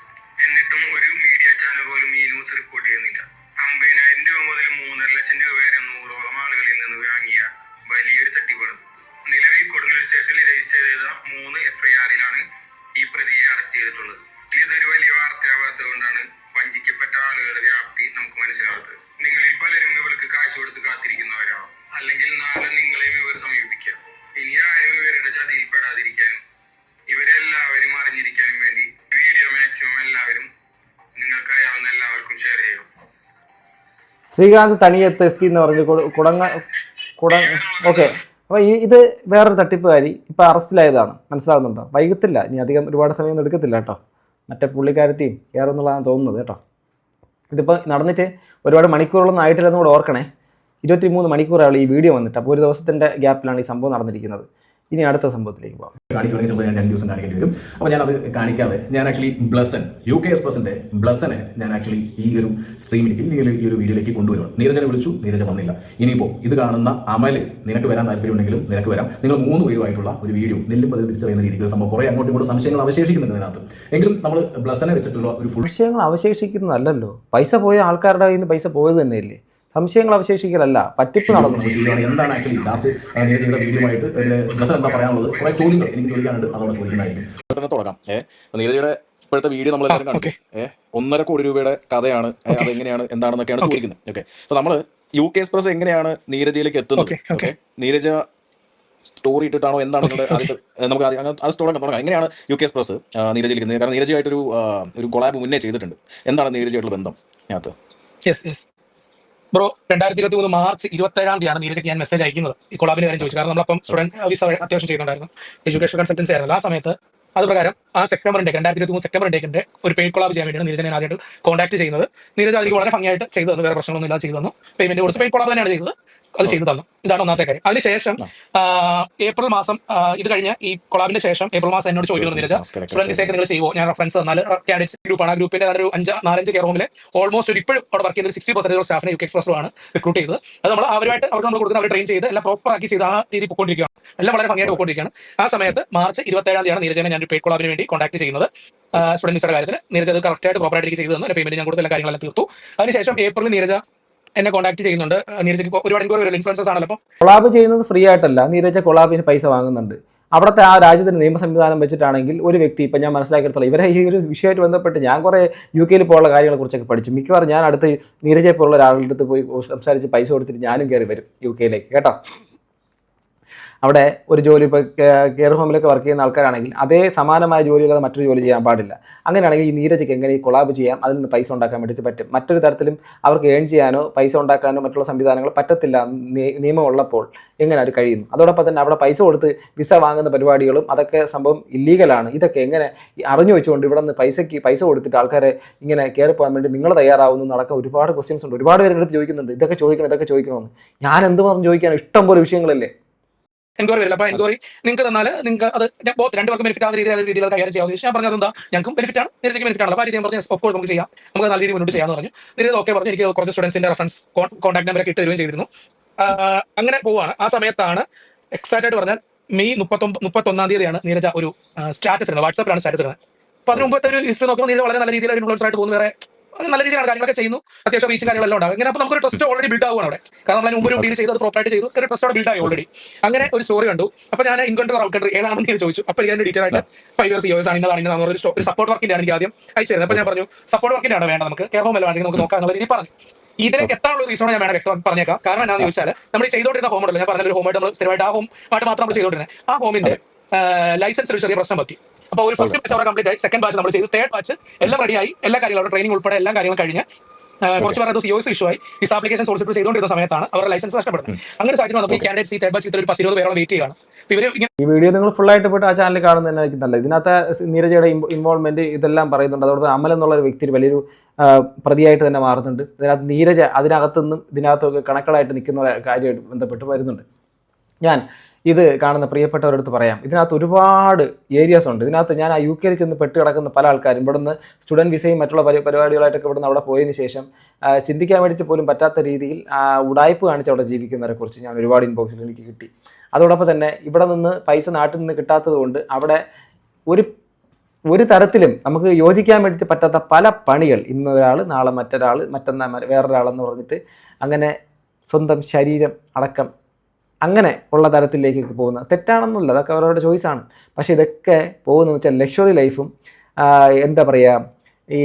എന്നിട്ടും ഒരു മീഡിയ ചാനൽ പോലും ഈ ന്യൂസ് റിപ്പോർട്ട് ചെയ്യുന്നില്ല. 50,000 രൂപ മുതൽ 3.5 ലക്ഷം രൂപ വരെ 100ഓളം ആളുകളിൽ നിന്ന് വാങ്ങിയ വലിയൊരു തട്ടിപ്പാണ്. നിലവിൽ കൊടുങ്ങല്ലൂർ സ്റ്റേഷനിൽ രജിസ്റ്റർ ചെയ്ത 3 FIRലാണ് ഈ പ്രതിയെ അറസ്റ്റ് ചെയ്തിട്ടുള്ളത്. ഇതൊരു വലിയ വാർത്തയാവാത്തത് കൊണ്ടാണ് വഞ്ചിക്കപ്പെട്ട ആളുകളുടെ വ്യാപ്തി നമുക്ക് മനസ്സിലാവാത്തത്. നിങ്ങളിൽ പലരും ഇവർക്ക് കാശ് കൊടുത്ത് കാത്തിരിക്കുന്നവരാവും, അല്ലെങ്കിൽ നാളെ നിങ്ങളെയും ഇവർ സമീപിക്കാം. ഇനി ആരും ഇവരുടെ ചതിയിൽപ്പെടാതിരിക്കാനും ഇവരെല്ലാവരും അറിഞ്ഞിരിക്കാനും വേണ്ടി വീഡിയോ മാക്സിമം എല്ലാവരും നിങ്ങൾക്കറിയാവുന്ന എല്ലാവർക്കും ഷെയർ ചെയ്യും. ശ്രീകാന്ത് തണിയത്ത് ST എന്ന് പറഞ്ഞ് ഓക്കെ. അപ്പോൾ ഇത് വേറൊരു തട്ടിപ്പുകാരി ഇപ്പോൾ അറസ്റ്റിലായതാണ്, മനസ്സിലാവുന്നുണ്ടോ? വൈകത്തില്ല, ഇനി അധികം ഒരുപാട് സമയമൊന്നും എടുക്കത്തില്ല കേട്ടോ. മറ്റേ പുള്ളിക്കാരത്തെയും കയറുന്നുള്ളതാണ് തോന്നുന്നത് കേട്ടോ. ഇതിപ്പോൾ നടന്നിട്ട് ഒരുപാട് മണിക്കൂറുകളൊന്നും ആയിട്ടില്ലെന്ന് കൂടെ ഓർക്കണേ. 23 മണിക്കൂറാണ് ഈ വീഡിയോ വന്നിട്ട്. അപ്പോൾ ഒരു ദിവസത്തിൻ്റെ ഗ്യാപ്പിലാണ് ഈ സംഭവം നടന്നിരിക്കുന്നത്. ഇനി അടുത്ത സംഭവത്തിലേക്ക് പോകാം. കാണിക്കുകയാണെങ്കിൽ ചിലപ്പോൾ ഞാൻ 2 ദിവസം കാണിക്കേണ്ടി വരും. അപ്പോൾ ഞാനത് കാണിക്കാതെ ഞാൻ ആക്ച്വലി ബ്ലസൻ UK എക്സ്പ്രസിൻ്റെ ബ്ലസനെ ഞാൻ ആക്ച്വലി ഈ ഒരു സ്ട്രീമിലേക്ക് അല്ലെങ്കിൽ ഈ ഒരു വീഡിയോയിലേക്ക് കൊണ്ടുവരണം. നീരജനെ വിളിച്ചു, നീരജ വന്നില്ല. ഇനിയിപ്പോൾ ഇത് കാണുന്ന അമല് നിനക്ക് വരാൻ താല്പര്യമുണ്ടെങ്കിലും നിനക്ക് വരാം. നിങ്ങൾ 3 പേരുമായിട്ടുള്ള ഒരു വീഡിയോ നെല്ലും പതിവ് തിരിച്ചറിയുന്ന രീതിയിൽ സംഭവം കുറേ അങ്ങോട്ടും ഇങ്ങോട്ടും സംശയങ്ങൾ അവശേഷിക്കുന്നുണ്ട് ഇതിനകത്ത്. എങ്കിലും നമ്മൾ ബ്ലസനെ വെച്ചിട്ടുള്ള ഒരു ഫുൾ സംശയങ്ങൾ അവശേഷിക്കുന്നതല്ലല്ലോ, പൈസ പോയ ആൾക്കാരുടെ കയ്യിൽ നിന്ന് പൈസ പോയത് തന്നെയല്ലേ. സംശയങ്ങൾ അവശേഷിക്കലല്ല, പറ്റിപ്പ് നടന്നു. എന്താണ് ആക്ച്വലി ലാസ്റ്റ് നീരജയുടെ വീഡിയോയുമായിട്ട് ബ്ലസൻ എന്താ പറയാനുള്ളത്? കുറേ ചോദ്യങ്ങൾ എനിക്ക് ചോദിക്കാനുണ്ട്, അതോടെ ചോദിക്കുന്നതായിരിക്കും. തുടങ്ങാം. നീരജയുടെ ഇപ്പോഴത്തെ വീഡിയോ നമ്മൾ കണ്ടു. 1.5 കോടി രൂപയുടെ കഥയാണ്, അതെങ്ങനെയാണ് എന്താണെന്നൊക്കെയാണ് ചോദിക്കുന്നത്. ഓക്കെ, അപ്പോൾ നമ്മൾ UK എക്സ്പ്രസ് എങ്ങനെയാണ് നീരജയിലേക്ക് എത്തുന്നത്? ഓക്കെ, നീരജ സ്റ്റോറി ഇട്ടിട്ടാണോ എന്താണ് നമുക്ക് അത് തുടങ്ങാം. എങ്ങനെയാണ് UK എക്സ്പ്രസ് നീരജയിലേക്ക് എത്തുന്നത്? കാരണം നീരജയായിട്ടൊരു ഒരു കൊളാബ് മുന്നേ ചെയ്തിട്ടുണ്ട്. എന്താണ് നീരജയായിട്ടുള്ള ബന്ധം അതിനകത്ത്? ബ്രോ, 2023 മാർച്ച് 27 നീരജയ്ക്ക് ഞാൻ മെസ്സേജ് അയക്കുന്നത് ഈ കൊളാബിന് കാര്യം ചോദിച്ചു. കാരണം നമ്മളപ്പം സ്റ്റുഡന്റ് വിസ അത്യാവശ്യം ചെയ്യുന്നുണ്ടായിരുന്നു, എഡ്യൂക്കേഷൻ കൺസൾട്ടൻസി ആയിരുന്നു. ആ സമയത്ത് അത് പ്രകാരം ആ സെപ്റ്റംബർ 2023 ഒരു പെയ്ഡ് കൊളാബ് ചെയ്യാൻ വേണ്ടിയാണ് നീരജനെ ആദ്യമായിട്ട് കോൺടാക്ട് ചെയ്യുന്നത്. നീരജ അതിലേക്ക് വളരെ ഭംഗിയായിട്ട് ചെയ്തു തന്നു, വേറെ പ്രശ്നങ്ങളൊന്നും ഇല്ലാതെ ചെയ്തു തന്നു. പേയ്മെന്റ് കൊടുത്ത് പെയ്ഡ് കൊളാബ് തന്നെയാണ് ചെയ്തത്. അത് ചെയ്തു തന്നു. ഇതാണ് ഒന്നാമത്തെ കാര്യം. അതിനുശേഷം ഏപ്രിൽ മാസം ഇത് കഴിഞ്ഞ ഈ കൊളാബിന് ശേഷം ഏപ്രിൽ മാസം എന്നോട് ചോദിക്കുന്നു നീരജ, സ്റ്റുഡന്റ് വിസയൊക്കെ നിങ്ങൾ ചെയ്യുമോ? ഞാൻ റെഫറൻസ് തന്നാൽ കാൻഡിഡേറ്റ്സ് ഗ്രൂപ്പാണ്. ആ ഗ്രൂപ്പിന്റെ ഒരു 4-5 കെയർ ഹോമിൽ ഓൾമോസ്റ്റ് ഒരു ഇപ്പോഴും അവിടെ വർക്ക് ചെയ്യുന്ന 60% സ്റ്റാഫിനെ UK എക്സ്പ്രസ്സിലാണ് റിക്രൂട്ട് ചെയ്തത്. അത് നമ്മൾ അവരുമായിട്ട് അവർക്ക് നമ്മൾ കൊടുക്കുന്ന അവർ ട്രെയിൻ ചെയ്ത് എല്ലാം പ്രോപ്പർ ആക്കി ചെയ്ത് ആ രീതി പൊയ്ക്കൊണ്ടിരിക്കുകയാണ്. എല്ലാം വളരെ ഭംഗിയായിട്ട് പൊയ്ക്കൊണ്ടിരിക്കുകയാണ്. ആ സമയത്ത് മാർച്ച് 27 നീരജനെ ഞാൻ പെയ്ഡ് കൊളാബിന് വേണ്ടി കോൺടാക്ട് ചെയ്യുന്നത്. സ്റ്റുഡന്റ് വിസയുടെ കാര്യത്തിൽ നീരജ അത് കറക്റ്റായിട്ട് പ്രോപ്പറായിട്ട് ചെയ്തു തന്നു. പേയ്മെന്റ് ഞാൻ കൊടുത്ത എല്ലാ കാര്യങ്ങളെല്ലാം തീർത്തു. അതിനുശേഷം ഏപ്രിൽ നീരജ എന്നെ കോൺടാക്ട് ചെയ്യുന്നുണ്ട്. നീരജയ്ക്ക് ഒരുപാട് എൻക്വയറി ഇൻഫ്ലുവൻസേഴ്സ് ആണല്ലോ. അപ്പോൾ കൊളാബ് ചെയ്യുന്നത് ഫ്രീ ആയിട്ടല്ല, നീരജ കൊളാബിന് പൈസ വാങ്ങുന്നുണ്ട്. അവിടുത്തെ ആ രാജ്യത്തിന്റെ നിയമ സംവിധാനം വെച്ചിട്ടാണെങ്കിൽ ഒരു വ്യക്തി ഇപ്പം ഞാൻ മനസ്സിലാക്കിയെടുത്തോളം ഇവരെ ഈ ഒരു വിഷയമായിട്ട് ബന്ധപ്പെട്ട് ഞാൻ കുറേ UK പോലുള്ള കാര്യങ്ങളെ കുറിച്ചൊക്കെ പഠിച്ചു. മിക്കവാറും ഞാൻ അടുത്ത് നീരജയെ പോലുള്ള ഒരാളുടെ അടുത്ത് പോയി സംസാരിച്ച് പൈസ കൊടുത്തിട്ട് ഞാനും കയറി വരും UK കേട്ടോ. അവിടെ ഒരു ജോലി ഇപ്പോൾ കെയർ ഹോമിലൊക്കെ വർക്ക് ചെയ്യുന്ന ആൾക്കാരാണെങ്കിൽ അതേ സമാനമായ ജോലികൾ മറ്റൊരു ജോലി ചെയ്യാൻ പാടില്ല. അങ്ങനെയാണെങ്കിൽ ഈ നീരജയ്ക്ക് എങ്ങനെ ഈ കൊളാബ് ചെയ്യാം, അതിൽ നിന്ന് പൈസ ഉണ്ടാക്കാൻ വേണ്ടിയിട്ട് പറ്റും. മറ്റൊരു തരത്തിലും അവർക്ക് ഏൺ ചെയ്യാനോ പൈസ ഉണ്ടാക്കാനോ മറ്റുള്ള സംവിധാനങ്ങൾ പറ്റത്തില്ല നിയമം ഉള്ളപ്പോൾ എങ്ങനെ അത് കഴിയുന്നു? അതോടൊപ്പം തന്നെ അവിടെ പൈസ കൊടുത്ത് വിസ വാങ്ങുന്ന പരിപാടികളും അതൊക്കെ സംഭവം ഇല്ലീഗലാണ്. ഇതൊക്കെ എങ്ങനെ അറിഞ്ഞു വെച്ചുകൊണ്ട് ഇവിടെ നിന്ന് പൈസ കൊടുത്തിട്ട് ആൾക്കാരെ ഇങ്ങനെ കയറി പോകാൻ വേണ്ടി നിങ്ങൾ തയ്യാറാവുന്നു നടക്കാൻ ഒരുപാട് ക്വസ്റ്റ്യൻസ് ഉണ്ട്. ഒരുപാട് പേരുടെ അടുത്ത് ചോദിക്കുന്നുണ്ട് ഇതൊക്കെ ചോദിക്കണമെന്ന്. ഞാൻ എന്ത് പറഞ്ഞു ചോദിക്കാനോ, ഇഷ്ടം പോലെ വിഷയങ്ങളല്ലേ എൻക്വയറി വരില്ല. അപ്പോൾ എൻക്വയറി നിങ്ങൾക്ക് തന്നാൽ നിങ്ങൾക്ക് അത് രണ്ടുപേർക്കും ബെനിഫിറ്റ് ആവുന്ന രീതിയിൽ കൈകാര്യം ചെയ്യാമെന്ന് ഞാൻ പറഞ്ഞത് എന്താ, ഞങ്ങൾക്കും ബെനിഫിറ്റ് ആണ്, നീരജയ്ക്ക് ബെനിഫിറ്റ് ആണ്. അപ്പോൾ ആ രീതി ഞാൻ പറഞ്ഞു ഓഫ് കോഴ്സ് നമുക്ക് ചെയ്യാം, നമുക്ക് നല്ല രീതിയിൽ മുന്നോട്ട് ചെയ്യാമെന്ന് പറഞ്ഞു. നീരജ ഓക്കെ പറഞ്ഞു. എനിക്ക് കുറച്ച് സ്റ്റുഡൻസിന്റെ റെഫറൻസ് കോൺടാക്ട് നമ്പറൊക്കെ ഇട്ട് തരുകയും ചെയ്തിരുന്നു. അങ്ങനെ പോവുകയാണ്. ആ സമയത്താണ് എക്സാക്റ്റ് ആയിട്ട് പറഞ്ഞാൽ മെയ് 31 നീരജ ഒരു സ്റ്റാറ്റസ് ഇടുന്നത്. വാട്സാപ്പിലാണ് സ്റ്റാറ്റസ് ഇടുന്നത്. അപ്പോൾ അതിന് മുമ്പത്തെ ഒരു ഹിസ്റ്ററി നോക്കുമ്പോൾ നീരജ വളരെ നല്ല രീതിയിൽ ഒരു ഇൻഫ്ലുവൻസർ ആയിട്ട് പോകുന്നു. വേറെ നല്ല രീതിയിലാണ് കാര്യങ്ങളൊക്കെ ചെയ്യുന്നു. അത്യാവശ്യം റീച്ചും കാര്യങ്ങളെല്ലാം ഉണ്ടാകും. അങ്ങനെ അപ്പോൾ നമുക്കൊരു ട്രസ്റ്റ് ഓൾറെഡി ബിൽഡ് ആവുകയാണ് അവിടെ. കാരണം നമ്മൾ മുമ്പ് ഒരു ഡീൽ ചെയ്ത് അത് പ്രോപ്പറായിട്ട് ചെയ്തു, ഒരു ട്രസ്റ്റ് അവിടെ ബിൽഡ് ആയി ഓൾറെഡി. അങ്ങനെ ഒരു സ്റ്റോറി കണ്ടു. അപ്പോൾ ഞാൻ ഇൻകൺട്രി ഔട്ട് കൺട്രി ഏതാണെന്ന് ഞാൻ ചോദിച്ചു. അപ്പോൾ ഞാൻ ഡീറ്റെയിൽ ആയിട്ട് 5 years EOS ആണ് ഇന്നതാണ് ഒരു സപ്പോർട്ട് വർക്കിന്റെ ആണ് എനിക്ക് ആദ്യം അയച്ചിരുന്നത്. അപ്പോൾ ഞാൻ പറഞ്ഞു സപ്പോർട്ട് വർക്കിന്റെ ആണ് വേണ്ട, നമുക്ക് കെയർ ഹോം അല്ല വേണമെങ്കിൽ നമുക്ക് നോക്കാം എന്നുള്ള രീതി പറഞ്ഞു. ഇതിലേക്ക് എത്താനുള്ള റീസൺ ഞാൻ വേണം വ്യക്തം പറഞ്ഞേക്കാം. കാരണം എന്താണെന്ന് ചോദിച്ചാൽ നമ്മൾ ചെയ്തുകൊണ്ടിരുന്ന ഹോം ഉണ്ടല്ലോ, ഞാൻ പറഞ്ഞ ഒരു ഹോമായിട്ട് നമ്മൾ സ്ഥിരമായിട്ട് ആ ഹോമായിട്ട് മാത്രം നമ്മൾ ചെയ്തുകൊണ്ടിരുന്നത്. ആ ഹോമിന്റെ ലൈസൻസ് ഒരു ചെറിയ പ്രശ്നം പറ്റി. അപ്പോൾ ഒരു ഫസ്റ്റ് ബാച്ച് അവിടെ കംപ്ലീറ്റ് ആയി, സെക്കൻഡ് ബാച്ച് നമ്മൾ ചെയ്തു, തേർഡ് ബാച്ച് എല്ലാം റെഡിയായി, എല്ലാ കാര്യങ്ങളും ട്രെയിനിങ് ഉൾപ്പെടെ എല്ലാ കാര്യങ്ങളും കഴിഞ്ഞ് കുറച്ച് പേർ COS ഇഷ്യൂ ആയി. വിസ ആപ്ലിക്കേഷൻ സോളിസിറ്റ് ചെയ്തുകൊണ്ടിരുന്ന സമയത്താണ് അവരുടെ ലൈസൻസ് നഷ്ടപ്പെടുന്നത്. അങ്ങനെ സാഹചര്യം വന്നപ്പോൾ ഈ കാൻഡിഡേറ്റ്സ് ഈ തേർഡ് ബാച്ച് ഒരു 10-20 പേരോളം വെയിറ്റ് ചെയ്യുകയാണ്. ഈ വീഡിയോ നിങ്ങൾ ഫുൾ ആയിട്ട് പോയിട്ട് ആ ചാനൽ കാണുന്നതായിരിക്കും നല്ലത്. ഇതിനകത്ത് നീരജയുടെ ഇൻവോൾവ്മെന്റ് ഇതെല്ലാം പറയുന്നുണ്ട്. അതോടൊപ്പം അമൽ എന്നുള്ള ഒരു വ്യക്തി വലിയൊരു പ്രതിയായിട്ട് തന്നെ മാറുന്നുണ്ട്. ഇതിനകത്ത് നീരജ അതിനകത്തുനിന്നും ഇതിനകത്തൊക്കെ കണക്കളായിട്ട് നിൽക്കുന്ന കാര്യമായിട്ട് ബന്ധപ്പെട്ട് വരുന്നുണ്ട്. ഞാൻ ഇത് കാണുന്ന പ്രിയപ്പെട്ടവരടുത്ത് പറയാം, ഇതിനകത്ത് ഒരുപാട് ഏരിയാസ് ഉണ്ട്. ഇതിനകത്ത് ഞാൻ ആ UK ചെന്ന് പെട്ട് കിടക്കുന്ന പല ആൾക്കാരും ഇവിടുന്ന് സ്റ്റുഡൻറ്റ് വിസയും മറ്റുള്ള പരിപാടികളായിട്ടൊക്കെ ഇവിടുന്ന് അവിടെ പോയതിന് ശേഷം ചിന്തിക്കാൻ വേണ്ടിയിട്ട് പോലും പറ്റാത്ത രീതിയിൽ ഉടായ്പ് കാണിച്ച് അവിടെ ജീവിക്കുന്നവരെ കുറിച്ച് ഞാൻ ഒരുപാട് ഇൻബോക്സിൽ എനിക്ക് കിട്ടി. അതോടൊപ്പം തന്നെ ഇവിടെ നിന്ന് പൈസ നാട്ടിൽ നിന്ന് കിട്ടാത്തത് കൊണ്ട് അവിടെ ഒരു തരത്തിലും നമുക്ക് യോജിക്കാൻ വേണ്ടിയിട്ട് പറ്റാത്ത പല പണികൾ, ഇന്നൊരാൾ നാളെ മറ്റൊരാൾ മറ്റന്നാൾ വേറൊരാളെന്ന് പറഞ്ഞിട്ട് അങ്ങനെ സ്വന്തം ശരീരം അടക്കം അങ്ങനെ ഉള്ള തരത്തിലേക്കൊക്കെ പോകുന്നത് തെറ്റാണെന്നല്ല, അതൊക്കെ അവരവരുടെ ചോയ്സാണ്. പക്ഷേ ഇതൊക്കെ പോകുന്നതെന്ന് വെച്ചാൽ ലക്ഷറി ലൈഫും എന്താ പറയുക ഈ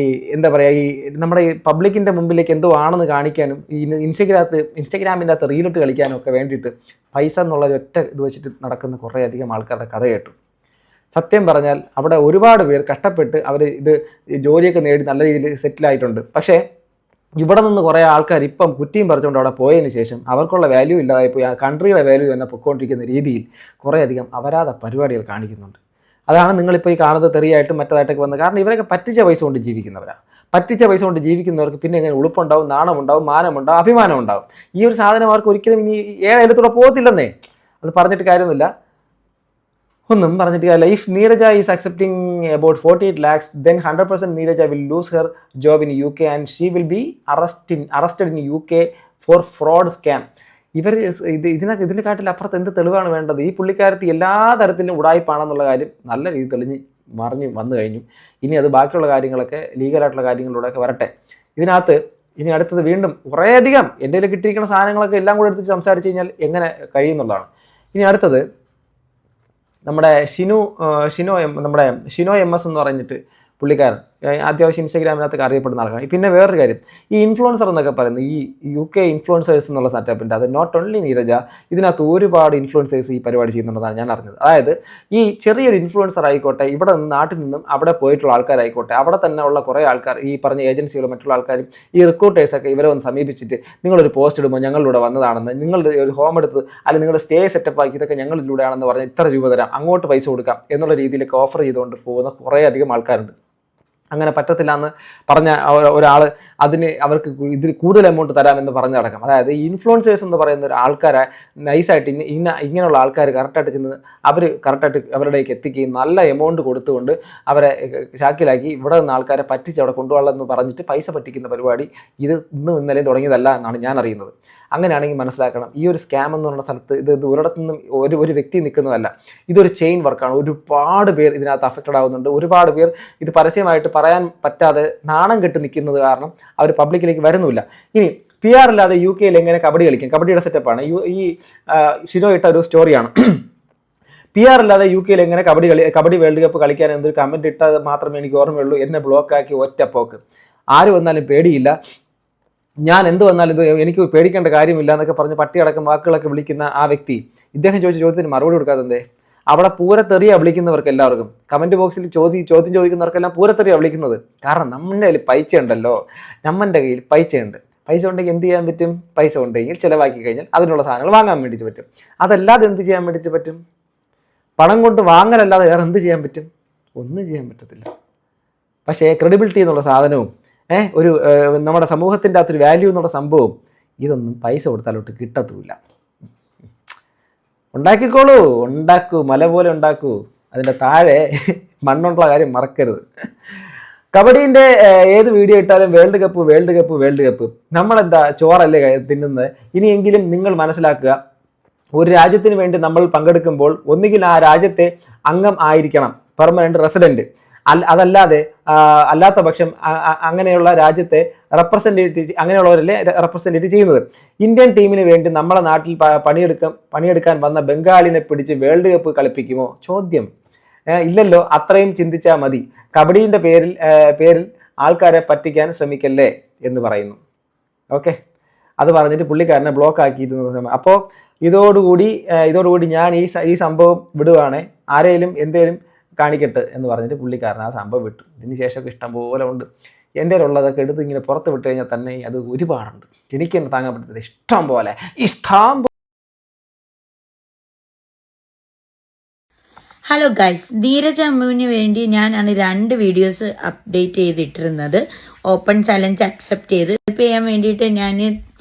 നമ്മുടെ ഈ പബ്ലിക്കിൻ്റെ മുമ്പിലേക്ക് എന്തോ ആണെന്ന് കാണിക്കാനും ഈ ഇൻസ്റ്റഗ്രാമിൻ്റെ അകത്ത് റീലിട്ട് കളിക്കാനും ഒക്കെ വേണ്ടിയിട്ട് പൈസ എന്നുള്ള ഒറ്റ ഇത് വെച്ചിട്ട് നടക്കുന്ന കുറേയധികം ആൾക്കാരുടെ കഥ കേട്ടു. സത്യം പറഞ്ഞാൽ അവിടെ ഒരുപാട് പേർ കഷ്ടപ്പെട്ട് അവർ ഇത് ജോലിയൊക്കെ നേടി നല്ല രീതിയിൽ സെറ്റിലായിട്ടുണ്ട്. പക്ഷേ ഇവിടെ നിന്ന് കുറേ ആൾക്കാർ ഇപ്പം കുറ്റിയും പറിച്ചുകൊണ്ട് അവിടെ പോയതിന് ശേഷം അവർക്കുള്ള വാല്യൂ ഇല്ലാതായിപ്പോയി. ആ കൺട്രിയുടെ വാല്യൂ തന്നെ പൊയ്ക്കൊണ്ടിരിക്കുന്ന രീതിയിൽ കുറേയധികം അപരാധ പരിപാടികൾ കാണിക്കുന്നുണ്ട്. അതാണ് നിങ്ങളിപ്പോൾ ഈ കാണുന്നത് തെറിയായിട്ടും മറ്റേതായിട്ടൊക്കെ വന്നത്. കാരണം ഇവരൊക്കെ പറ്റിച്ച പൈസ കൊണ്ട് ജീവിക്കുന്നവരാണ്. പറ്റിച്ച പൈസ കൊണ്ട് ജീവിക്കുന്നവർക്ക് പിന്നെ എങ്ങനെ ഉളുപ്പുണ്ടാവും, നാണമുണ്ടാവും, മാനമുണ്ടാവും, അഭിമാനം ഉണ്ടാവും. ഈ ഒരു സാധനം അവർക്ക് ഒരിക്കലും ഇനി ഏഴെഴുത്തൂടെ പോകത്തില്ലെന്നേ. അത് പറഞ്ഞിട്ട് കാര്യമൊന്നുമില്ല, ഒന്നും പറഞ്ഞിട്ട് കാര്യമില്ല. If Neeraja is accepting about 48 lakhs, then 100% Neeraja will lose her job in UK and she will be arrested in UK for fraud scam. ഇതിനെ കാട്ടിൽ അപ്പുറത്ത് എന്ത് തെളിവാണ് വേണ്ടത്? ഈ പുള്ളിക്കാരത്തി എല്ലാ തരത്തിലും ഉടായ്പാണെന്നുള്ള കാര്യം നല്ല രീതിയിൽ തെളിഞ്ഞ് മറിഞ്ഞ് വന്നു കഴിഞ്ഞു. ഇനി അത് ബാക്കിയുള്ള കാര്യങ്ങളൊക്കെ ലീഗലായിട്ടുള്ള കാര്യങ്ങളിലൂടെയൊക്കെ വരട്ടെ. ഇതിനകത്ത് ഇനി അടുത്തത് വീണ്ടും കുറേയധികം എൻ്റെ കയ്യിൽ കിട്ടിയിരിക്കുന്ന സാധനങ്ങളൊക്കെ എല്ലാം കൂടെ എടുത്ത് സംസാരിച്ച് കഴിഞ്ഞാൽ എങ്ങനെ കഴിയുന്നുള്ളതാണ്. ഇനി അടുത്തത് നമ്മുടെ ഷിനോ MS എന്ന് പറഞ്ഞിട്ട് പുള്ളിക്കാരൻ അത്യാവശ്യം ഇൻസ്റ്റാഗ്രാമിനകത്തൊക്കെ അറിയപ്പെടുന്ന ആൾക്കാരാണ്. പിന്നെ വേറൊരു കാര്യം, ഈ ഇൻഫ്ലുവൻസർ എന്നൊക്കെ പറയുന്നത് ഈ UK ഇൻഫ്ലുവൻസേഴ്സ് എന്നുള്ള സെറ്റപ്പിൻ്റെ അത് നോട്ട് ഓൺലി നീരജ, ഇതിനകത്ത് ഒരുപാട് ഇൻഫ്ലുവൻസേഴ്സ് ഈ പരിപാടി ചെയ്യുന്നുണ്ടെന്നാണ് ഞാൻ അറിഞ്ഞത്. അതായത് ഈ ചെറിയൊരു ഇൻഫ്ലുവൻസർ ആയിക്കോട്ടെ, ഇവിടെ നിന്ന് നാട്ടിൽ നിന്നും അവിടെ പോയിട്ടുള്ള ആൾക്കാരായിക്കോട്ടെ, അവിടെ തന്നെ ഉള്ള കുറേ ആൾക്കാർ, ഈ പറഞ്ഞ ഏജൻസികളും മറ്റുള്ള ആൾക്കാരും ഈ റിക്രൂട്ടേഴ്സൊക്കെ ഇവരെ ഒന്ന് സമീപിച്ചിട്ട് നിങ്ങളൊരു പോസ്റ്റ് ഇടുമ്പോൾ ഞങ്ങളിലൂടെ വന്നതാണെന്ന്, നിങ്ങളുടെ ഒരു ഹോം എടുത്ത് അല്ലെങ്കിൽ നിങ്ങളുടെ സ്റ്റേ സെറ്റപ്പ് ആക്കി ഇതൊക്കെ ഞങ്ങളിലൂടെ ആണെന്ന് പറഞ്ഞാൽ ഇത്ര രൂപ തരാം, അങ്ങോട്ട് പൈസ കൊടുക്കാം എന്നുള്ള രീതിയിലൊക്കെ ഓഫർ ചെയ്തുകൊണ്ട് പോകുന്ന കുറേയധികം ആൾക്കാരുണ്ട്. അങ്ങനെ പറ്റത്തില്ല എന്ന് പറഞ്ഞ ഒരാൾ അവർക്ക് ഇതിൽ കൂടുതൽ എമൗണ്ട് തരാമെന്ന് പറഞ്ഞ് നടക്കാം. അതായത് ഇൻഫ്ലുവൻസേഴ്സ് എന്ന് പറയുന്ന ഒരു ആൾക്കാരെ നൈസായിട്ട് ഇങ്ങനെയുള്ള ആൾക്കാർ കറക്റ്റായിട്ട് ചെന്ന് അവർ കറക്റ്റായിട്ട് അവരുടേക്ക് എത്തിക്കുകയും നല്ല എമൗണ്ട് കൊടുത്തുകൊണ്ട് അവരെ ചാക്കിലാക്കി ഇവിടെ നിന്ന് ആൾക്കാരെ പറ്റിച്ച് അവിടെ കൊണ്ടുപോകാമെന്ന് പറഞ്ഞിട്ട് പൈസ പറ്റിക്കുന്ന പരിപാടി ഇത് ഇന്നും ഇന്നലെയും തുടങ്ങിയതല്ല എന്നാണ് ഞാൻ അറിയുന്നത്. അങ്ങനെയാണെങ്കിൽ മനസ്സിലാക്കണം, ഈ ഒരു സ്കാം എന്ന് പറയുന്ന സ്ഥലത്ത് ഇത് ഒരിടത്തു നിന്നും ഒരു വ്യക്തി നിൽക്കുന്നതല്ല, ഇതൊരു ചെയിൻ വർക്കാണ്. ഒരുപാട് പേർ ഇതിനകത്ത് അഫക്റ്റഡ് ആവുന്നുണ്ട്. ഒരുപാട് പേർ ഇത് പരസ്യമായിട്ട് പറയാൻ പറ്റാതെ നാണം കെട്ട് നിൽക്കുന്നത് കാരണം അവർ പബ്ലിക്കിലേക്ക് വരുന്നില്ല. ഇനി PR ഇല്ലാതെ UK എങ്ങനെ കബഡി കളിക്കും? കബഡിയുടെ സെറ്റപ്പാണ് ഈ ഷിനോ ഇട്ട ഒരു സ്റ്റോറിയാണ്. PR ഇല്ലാതെ UK എങ്ങനെ കബഡി വേൾഡ് കപ്പ് കളിക്കാൻ എന്തൊരു കമൻറ്റ് ഇട്ടത് മാത്രമേ എനിക്ക് ഓർമ്മയുള്ളൂ. എന്നെ ബ്ലോക്കാക്കി ഒറ്റപ്പോക്ക്. ആര് വന്നാലും പേടിയില്ല, ഞാൻ എന്ത് വന്നാലും ഇത് എനിക്ക് പേടിക്കേണ്ട കാര്യമില്ല എന്നൊക്കെ പറഞ്ഞ് പട്ടിയടക്കം വാക്കുകളൊക്കെ വിളിക്കുന്ന ആ വ്യക്തി ഇദ്ദേഹം ചോദിച്ച ചോദ്യത്തിന് മറുപടി കൊടുക്കാതെ അവിടെ പൂരത്തെറിയാണ് വിളിക്കുന്നവർക്ക് എല്ലാവർക്കും, കമൻറ്റ് ബോക്സിൽ ചോദ്യം ചോദിക്കുന്നവർക്കെല്ലാം പൂരത്തെറിയാണ് വിളിക്കുന്നത്. കാരണം നമ്മുടെ കയ്യിൽ പൈസ ഉണ്ടല്ലോ, നമ്മുടെ കയ്യിൽ പൈസയുണ്ട്. പൈസ ഉണ്ടെങ്കിൽ എന്ത് ചെയ്യാൻ പറ്റും? പൈസ ഉണ്ടെങ്കിൽ ചിലവാക്കി കഴിഞ്ഞാൽ അതിനുള്ള സാധനങ്ങൾ വാങ്ങാൻ വേണ്ടിയിട്ട് പറ്റും. അതല്ലാതെ എന്ത് ചെയ്യാൻ വേണ്ടിയിട്ട് പറ്റും? പണം കൊണ്ട് വാങ്ങലല്ലാതെ വേറെ എന്ത് ചെയ്യാൻ പറ്റും? ഒന്നും ചെയ്യാൻ പറ്റത്തില്ല. പക്ഷേ ക്രെഡിബിലിറ്റി എന്നുള്ള സാധനവും ഒരു നമ്മുടെ സമൂഹത്തിൻ്റെ അകത്തൊരു വാല്യൂ എന്നുള്ള സംഭവം ഇതൊന്നും പൈസ കൊടുത്താലോട്ട് കിട്ടത്തുമില്ല. ഉണ്ടാക്കൂ, മല പോലെ ഉണ്ടാക്കൂ, അതിൻ്റെ താഴെ മണ്ണുള്ള കാര്യം മറക്കരുത്. കബഡീൻ്റെ ഏത് വീഡിയോ ഇട്ടാലും വേൾഡ് കപ്പ് നമ്മളെന്താ ചോറല്ലേ തിന്നുന്നത്? ഇനിയെങ്കിലും നിങ്ങൾ മനസ്സിലാക്കുക, ഒരു രാജ്യത്തിന് വേണ്ടി നമ്മൾ പങ്കെടുക്കുമ്പോൾ ഒന്നുകിൽ ആ രാജ്യത്തെ അംഗം ആയിരിക്കണം, പെർമനന്റ് റെസിഡന്റ്. അതല്ലാതെ അല്ലാത്ത പക്ഷം അങ്ങനെയുള്ള രാജ്യത്തെ അങ്ങനെയുള്ളവരല്ലേ റെപ്രസെൻറ്റേറ്റ് ചെയ്യുന്നത്. ഇന്ത്യൻ ടീമിന് വേണ്ടി നമ്മുടെ നാട്ടിൽ പണിയെടുക്കാൻ വന്ന ബംഗാളിനെ പിടിച്ച് വേൾഡ് കപ്പ് കളിപ്പിക്കുമോ? ചോദ്യം ഇല്ലല്ലോ. അത്രയും ചിന്തിച്ചാൽ മതി. കബഡീൻ്റെ പേരിൽ ആൾക്കാരെ പറ്റിക്കാൻ ശ്രമിക്കല്ലേ എന്ന് പറയുന്നു. ഓക്കെ, അത് പറഞ്ഞിട്ട് പുള്ളിക്കാരനെ ബ്ലോക്ക് ആക്കിയിരുന്ന. അപ്പോൾ ഇതോടുകൂടി ഞാൻ ഈ സംഭവം വിടുവാണേ, ആരെയും എന്തേലും കാണിക്കട്ടെ എന്ന് പറഞ്ഞിട്ട് പുള്ളിക്കാരൻ ആ സംഭവം വിട്ടു. ഇതിന് ശേഷമൊക്കെ ഇഷ്ടംപോലെ ഉണ്ട്. എൻ്റെ ഉള്ളതൊക്കെ എടുത്ത് ഇങ്ങനെ പുറത്ത് വിട്ട് കഴിഞ്ഞാൽ തന്നെ അത് ഒരുപാടുണ്ട്. എനിക്ക് തന്നെ താങ്ങാൻ പറ്റത്തില്ല. ഇഷ്ടം പോലെ. ഹലോ ഗൈസ്, ധീരജ് അമ്മുവിന് വേണ്ടി ഞാനാണ് 2 വീഡിയോസ് അപ്ഡേറ്റ് ചെയ്തിട്ടിരുന്നത്. ഓപ്പൺ ചലഞ്ച് അക്സെപ്റ്റ് ചെയ്ത് ഹെൽപ്പ് ചെയ്യാൻ വേണ്ടിയിട്ട് ഞാൻ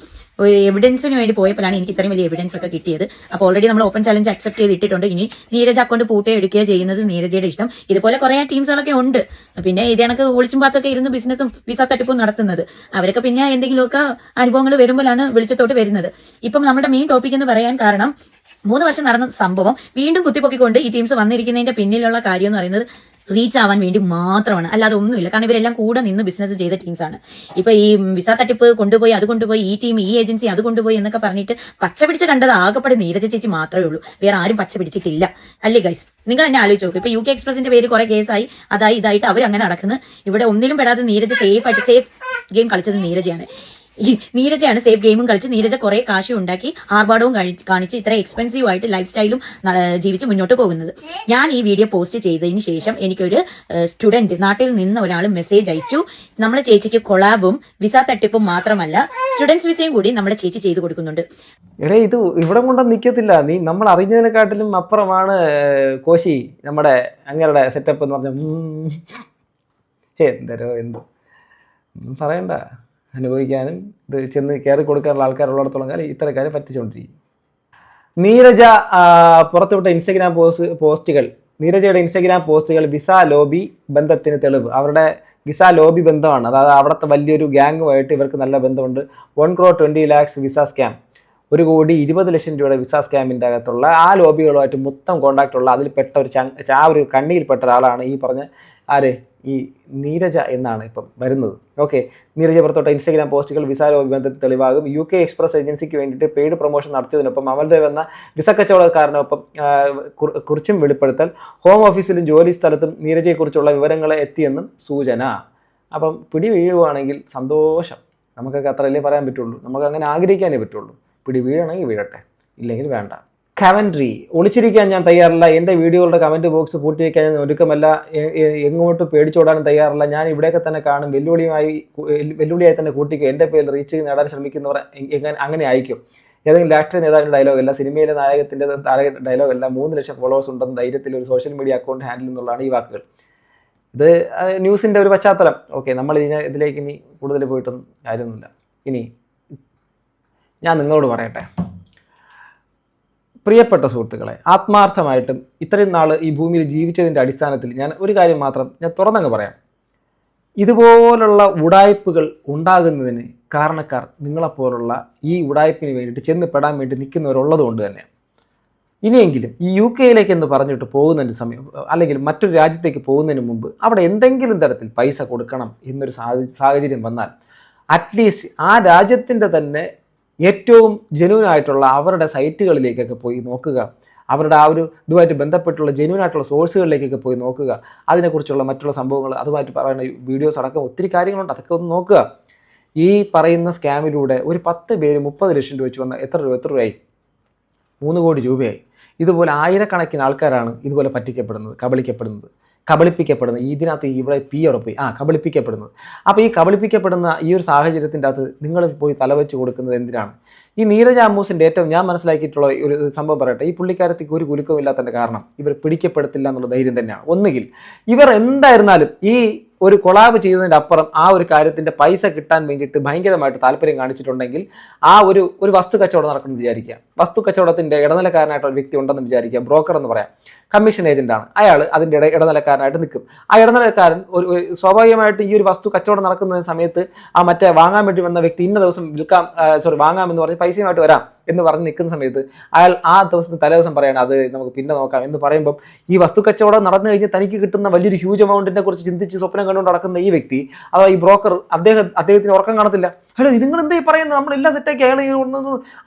ഒരു എവിഡൻസിന് വേണ്ടി പോയപ്പോഴാണ് എനിക്ക് ഇത്രയും വലിയ എവിഡൻസ് ഒക്കെ കിട്ടിയത്. അപ്പോൾ ഓൾറെഡി നമ്മൾ ഓപ്പൺ ചലഞ്ച് അക്സെപ്റ്റ് ചെയ്തിട്ടുണ്ട്. ഇനി നീരജ് അക്കൗണ്ട് പൂട്ടുകയോ എടുക്കുകയോ ചെയ്യുന്നത് നീരജയുടെ ഇഷ്ടം. ഇതുപോലെ കുറെ ടീംസുകളൊക്കെ ഉണ്ട്. പിന്നെ ഇത് കണക്ക് ഒളിച്ചും പാത്തൊക്കെ ഇരുന്ന് ബിസിനസ്സും വിസ തട്ടിപ്പും നടത്തുന്നത്. അവരൊക്കെ പിന്നെ എന്തെങ്കിലുമൊക്കെ അനുഭവങ്ങൾ വരുമ്പോഴാണ് വെളിച്ചത്തോട്ട് വരുന്നത്. ഇപ്പം നമ്മുടെ മെയിൻ ടോപ്പിക് എന്ന് പറയാൻ കാരണം 3 വർഷം നടന്ന സംഭവം വീണ്ടും കുത്തിപ്പൊക്കിക്കൊണ്ട് ഈ ടീംസ് വന്നിരിക്കുന്നതിന്റെ പിന്നിലുള്ള കാര്യം എന്ന് പറയുന്നത് റീച്ച് ആവാൻ വേണ്ടി മാത്രമാണ്, അല്ലാതെ ഒന്നുമില്ല. കാരണം ഇവരെല്ലാം കൂടെ നിന്ന് ബിസിനസ് ചെയ്ത ടീംസാണ്. ഇപ്പൊ ഈ വിസ തട്ടിപ്പ് കൊണ്ടുപോയി, അത് കൊണ്ടുപോയി, ഈ ടീം, ഈ ഏജൻസി അത് കൊണ്ടുപോയി എന്നൊക്കെ പറഞ്ഞിട്ട് പച്ച പിടിച്ച് കണ്ടത് ആകെപ്പാടെ നീരജ ചേച്ചി മാത്രമേ ഉള്ളൂ. വേറെ ആരും പച്ച പിടിച്ചിട്ടില്ല. അല്ലേ ഗൈസ്? നിങ്ങൾ തന്നെ ആലോചിച്ച് നോക്കും. ഇപ്പൊ UK എക്സ്പ്രസിന്റെ പേര് കുറെ കേസായി, ഇതായിട്ട് അവർ അങ്ങനെ നടക്കുന്നു. ഇവിടെ ഒന്നിലും പെടാതെ നീരജ സേഫ് ഗെയിം കളിച്ചത് നീരജയാണ്. സേഫ് ഗെയിമും കളിച്ച് നീരജ കുറെ കാശും ഉണ്ടാക്കി ആർഭാടവും കാണിച്ച് ഇത്ര എക്സ്പെൻസീവ് ആയിട്ട് ലൈഫ് സ്റ്റൈലും ജീവിച്ച് മുന്നോട്ട് പോകുന്നത്. ഞാൻ ഈ വീഡിയോ പോസ്റ്റ് ചെയ്തതിന് ശേഷം എനിക്കൊരു സ്റ്റുഡന്റ് നാട്ടിൽ നിന്ന് ഒരാൾ മെസ്സേജ് അയച്ചു. നമ്മളെ ചേച്ചിക്ക് കൊളാബും വിസ തട്ടിപ്പും മാത്രമല്ല സ്റ്റുഡൻസ് വിസയും കൂടി നമ്മളെ ചേച്ചി ചെയ്തു കൊടുക്കുന്നുണ്ട്. എടേ, ഇത് ഇവിടെ കൊണ്ടൊന്നും നിൽക്കത്തില്ല. നമ്മൾ അറിഞ്ഞതിനെക്കാട്ടിലും അപ്പുറമാണ് കോശി നമ്മുടെ അങ്ങയുടെ സെറ്റപ്പ് എന്ന് പറഞ്ഞ എന്തോ ഒന്നും പറയണ്ട. അനുഭവിക്കാനും ഇത് ചെന്ന് കയറി കൊടുക്കാനുള്ള ആൾക്കാരുള്ളിടത്തോളം കാലം ഇത്തരക്കാരെ പറ്റിച്ചുകൊണ്ടിരിക്കും. നീരജ പുറത്തുവിട്ട നീരജയുടെ ഇൻസ്റ്റഗ്രാം പോസ്റ്റുകൾ വിസ ലോബി ബന്ധത്തിന് തെളിവ്. അവരുടെ വിസ ലോബി ബന്ധമാണ്. അതായത് അവിടുത്തെ വലിയൊരു ഗ്യാങ്ങുമായിട്ട് ഇവർക്ക് നല്ല ബന്ധമുണ്ട്. 1,20 lakhs വിസ സ്കാം, 1,20,00,000 രൂപയുടെ വിസ സ്കാമിൻ്റെ അകത്തുള്ള ആ ലോബികളുമായിട്ട് മൊത്തം കോണ്ടാക്ട് ഉള്ള അതിൽപ്പെട്ട ഒരു കണ്ണിയിൽപ്പെട്ട ഒരാളാണ് ഈ പറഞ്ഞ ഈ നീരജ എന്നാണ് ഇപ്പം വരുന്നത്. ഓക്കെ, നീരജ പുറത്തോട്ട ഇൻസ്റ്റഗ്രാം പോസ്റ്റുകൾ വിസ ലോബി ബന്ധത്തിൽ തെളിവാകും. UK എക്സ്പ്രസ് ഏജൻസിക്ക് വേണ്ടിയിട്ട് പെയ്ഡ് പ്രൊമോഷൻ നടത്തിയതിനൊപ്പം അമൽദേവ് എന്ന വിസ കച്ചവടക്കാരനൊപ്പം കുറിച്ചും വെളിപ്പെടുത്തൽ. ഹോം ഓഫീസിലും ജോലി സ്ഥലത്തും നീരജയെക്കുറിച്ചുള്ള വിവരങ്ങൾ എത്തിയെന്നും സൂചന. അപ്പം പിടി വീഴുവാണെങ്കിൽ സന്തോഷം. നമുക്കൊക്കെ അത്രയല്ലേ പറയാൻ പറ്റുള്ളൂ. നമുക്ക് അങ്ങനെ ആഗ്രഹിക്കാനേ പറ്റുള്ളൂ. പിടി വീഴണമെങ്കിൽ വീഴട്ടെ, ഇല്ലെങ്കിൽ വേണ്ട. കമൻട്രി ഒളിച്ചിരിക്കാൻ ഞാൻ തയ്യാറല്ല. എൻ്റെ വീഡിയോകളുടെ കമൻറ്റ് ബോക്സ് പൂട്ടിവയ്ക്കാൻ ഞാൻ ഒരുക്കമല്ല. എങ്ങോട്ട് പേടിച്ചോടാനും തയ്യാറല്ല. ഞാൻ ഇവിടെയൊക്കെ തന്നെ കാണും. വെല്ലുവിളിയായി തന്നെ കൂട്ടിക്കും. എൻ്റെ പേരിൽ റീച്ച് നേടാൻ ശ്രമിക്കുന്നവർ അങ്ങനെ അയക്കും. ഏതെങ്കിലും രാഷ്ട്രീയ നേതാവിൻ്റെ ഡയലോഗല്ല, സിനിമയിലെ നായകത്തിൻ്റെ ഡയലോഗല്ല. 3 ലക്ഷം ഫോളോവേഴ്സ് ഉണ്ടെന്ന് ധൈര്യത്തിൽ ഒരു സോഷ്യൽ മീഡിയ അക്കൗണ്ട് ഹാൻഡിൽ എന്നുള്ളതാണ് ഈ വാക്കുകൾ. ഇത് ന്യൂസിൻ്റെ ഒരു പശ്ചാത്തലം. ഓക്കെ, നമ്മൾ ഇതിലേക്ക് ഇനി കൂടുതൽ പോയിട്ടൊന്നും കാര്യമൊന്നുമില്ല. ഇനി ഞാൻ നിങ്ങളോട് പറയട്ടെ, പ്രിയപ്പെട്ട സുഹൃത്തുക്കളെ, ആത്മാർത്ഥമായിട്ടും ഇത്രയും നാൾ ഈ ഭൂമിയിൽ ജീവിച്ചതിൻ്റെ അടിസ്ഥാനത്തിൽ ഞാൻ ഒരു കാര്യം മാത്രം ഞാൻ തുറന്നങ്ങ് പറയാം. ഇതുപോലുള്ള ഉടായ്പകൾ ഉണ്ടാകുന്നതിന് കാരണക്കാർ നിങ്ങളെപ്പോലുള്ള ഈ ഉടായ്പിന് വേണ്ടിയിട്ട് ചെന്ന് പെടാൻ വേണ്ടി നിൽക്കുന്നവരുള്ളത് കൊണ്ട് തന്നെ ഇനിയെങ്കിലും ഈ UK എന്ന് പറഞ്ഞിട്ട് പോകുന്നതിന് സമയം അല്ലെങ്കിൽ മറ്റൊരു രാജ്യത്തേക്ക് പോകുന്നതിന് മുമ്പ് അവിടെ എന്തെങ്കിലും തരത്തിൽ പൈസ കൊടുക്കണം എന്നൊരു സാഹചര്യം വന്നാൽ അറ്റ്ലീസ്റ്റ് ആ രാജ്യത്തിൻ്റെ തന്നെ ഏറ്റവും ജെന്യൂനായിട്ടുള്ള അവരുടെ സൈറ്റുകളിലേക്കൊക്കെ പോയി നോക്കുക, അവരുടെ ആ ഒരു ഇതുമായിട്ട് ബന്ധപ്പെട്ടുള്ള ജെന്യൂനായിട്ടുള്ള സോഴ്സുകളിലേക്കൊക്കെ പോയി നോക്കുക, അതിനെക്കുറിച്ചുള്ള മറ്റുള്ള സംഭവങ്ങൾ അതുമായിട്ട് പറയുന്ന വീഡിയോസ് അടക്കം ഒത്തിരി കാര്യങ്ങളുണ്ട്, അതൊക്കെ ഒന്ന് നോക്കുക. ഈ പറയുന്ന സ്കാമിലൂടെ ഒരു 10 പേര് 30 ലക്ഷം രൂപ വെച്ച് വന്ന എത്ര രൂപയായി? 3 കോടി രൂപയായി. ഇതുപോലെ ആയിരക്കണക്കിന് ആൾക്കാരാണ് ഇതുപോലെ പറ്റിക്കപ്പെടുന്നത്, കബളിപ്പിക്കപ്പെടുന്നത്. ഇതിനകത്ത് ഇവിടെ അവിടെ പോയി കബളിപ്പിക്കപ്പെടുന്നത്. അപ്പോൾ ഈ കബളിപ്പിക്കപ്പെടുന്ന ഈ ഒരു സാഹചര്യത്തിൻ്റെ അകത്ത് നിങ്ങൾ പോയി തലവെച്ച് കൊടുക്കുന്നത് എന്തിനാണ്? ഈ നീരജ അമ്മൂസിൻ്റെ ഏറ്റവും ഞാൻ മനസ്സിലാക്കിയിട്ടുള്ള ഒരു സംഭവം പറയട്ടെ, ഈ പുള്ളിക്കാരത്തേക്ക് ഒരു കുലുക്കമില്ലാത്തതിൻ്റെ കാരണം ഇവർ പിടിക്കപ്പെടത്തില്ല എന്നുള്ള ധൈര്യം തന്നെയാണ്. ഒന്നുകിൽ ഇവർ എന്തായിരുന്നാലും ഈ ഒരു കൊളാബ് ചെയ്തതിൻ്റെ അപ്പുറം ആ ഒരു കാര്യത്തിൻ്റെ പൈസ കിട്ടാൻ വേണ്ടിയിട്ട് ഭയങ്കരമായിട്ട് താല്പര്യം കാണിച്ചിട്ടുണ്ടെങ്കിൽ ആ ഒരു വസ്തു കച്ചവടം നടക്കുമെന്ന് വിചാരിക്കുക. വസ്തു കച്ചവടത്തിൻ്റെ ഇടനിലക്കാരനായിട്ട് ഒരു വ്യക്തി ഉണ്ടെന്ന് വിചാരിക്കുക, ബ്രോക്കർ എന്ന് പറയാം, കമ്മീഷൻ ഏജൻ്റാണ് അയാൾ, അതിൻ്റെ ഇടനിലക്കാരനായിട്ട് നിൽക്കും. ആ ഇടനിലക്കാരൻ ഒരു സ്വാഭാവികമായിട്ട് ഈ ഒരു വസ്തു കച്ചവടം നടക്കുന്ന സമയത്ത് ആ മറ്റേ വാങ്ങാൻ വേണ്ടി വന്ന വ്യക്തി ഇന്ന ദിവസം വാങ്ങാമെന്ന് പറഞ്ഞ് പൈസയുമായിട്ട് വരാം എന്ന് പറഞ്ഞ് നിൽക്കുന്ന സമയത്ത് അയാൾ ആ തലേദിവസം പറയാണ് അത് നമുക്ക് പിന്നെ നോക്കാം എന്ന് പറയുമ്പം ഈ വസ്തു കച്ചവടം നടന്നു കഴിഞ്ഞ് തനിക്ക് കിട്ടുന്ന വലിയൊരു ഹ്യൂജ് എമൗണ്ടിനെ കുറിച്ച് ചിന്തിച്ച് സ്വപ്നം കണ്ടുകൊണ്ട് നടക്കുന്ന ഈ വ്യക്തി അഥവാ ഈ ബ്രോക്കർ അദ്ദേഹത്തിന് ഉറക്കം കാണത്തില്ല. ഹലോ നിങ്ങൾ എന്താ ഈ പറയുന്നത്, നമ്മളെല്ലാം സെറ്റാക്കി അയാൾ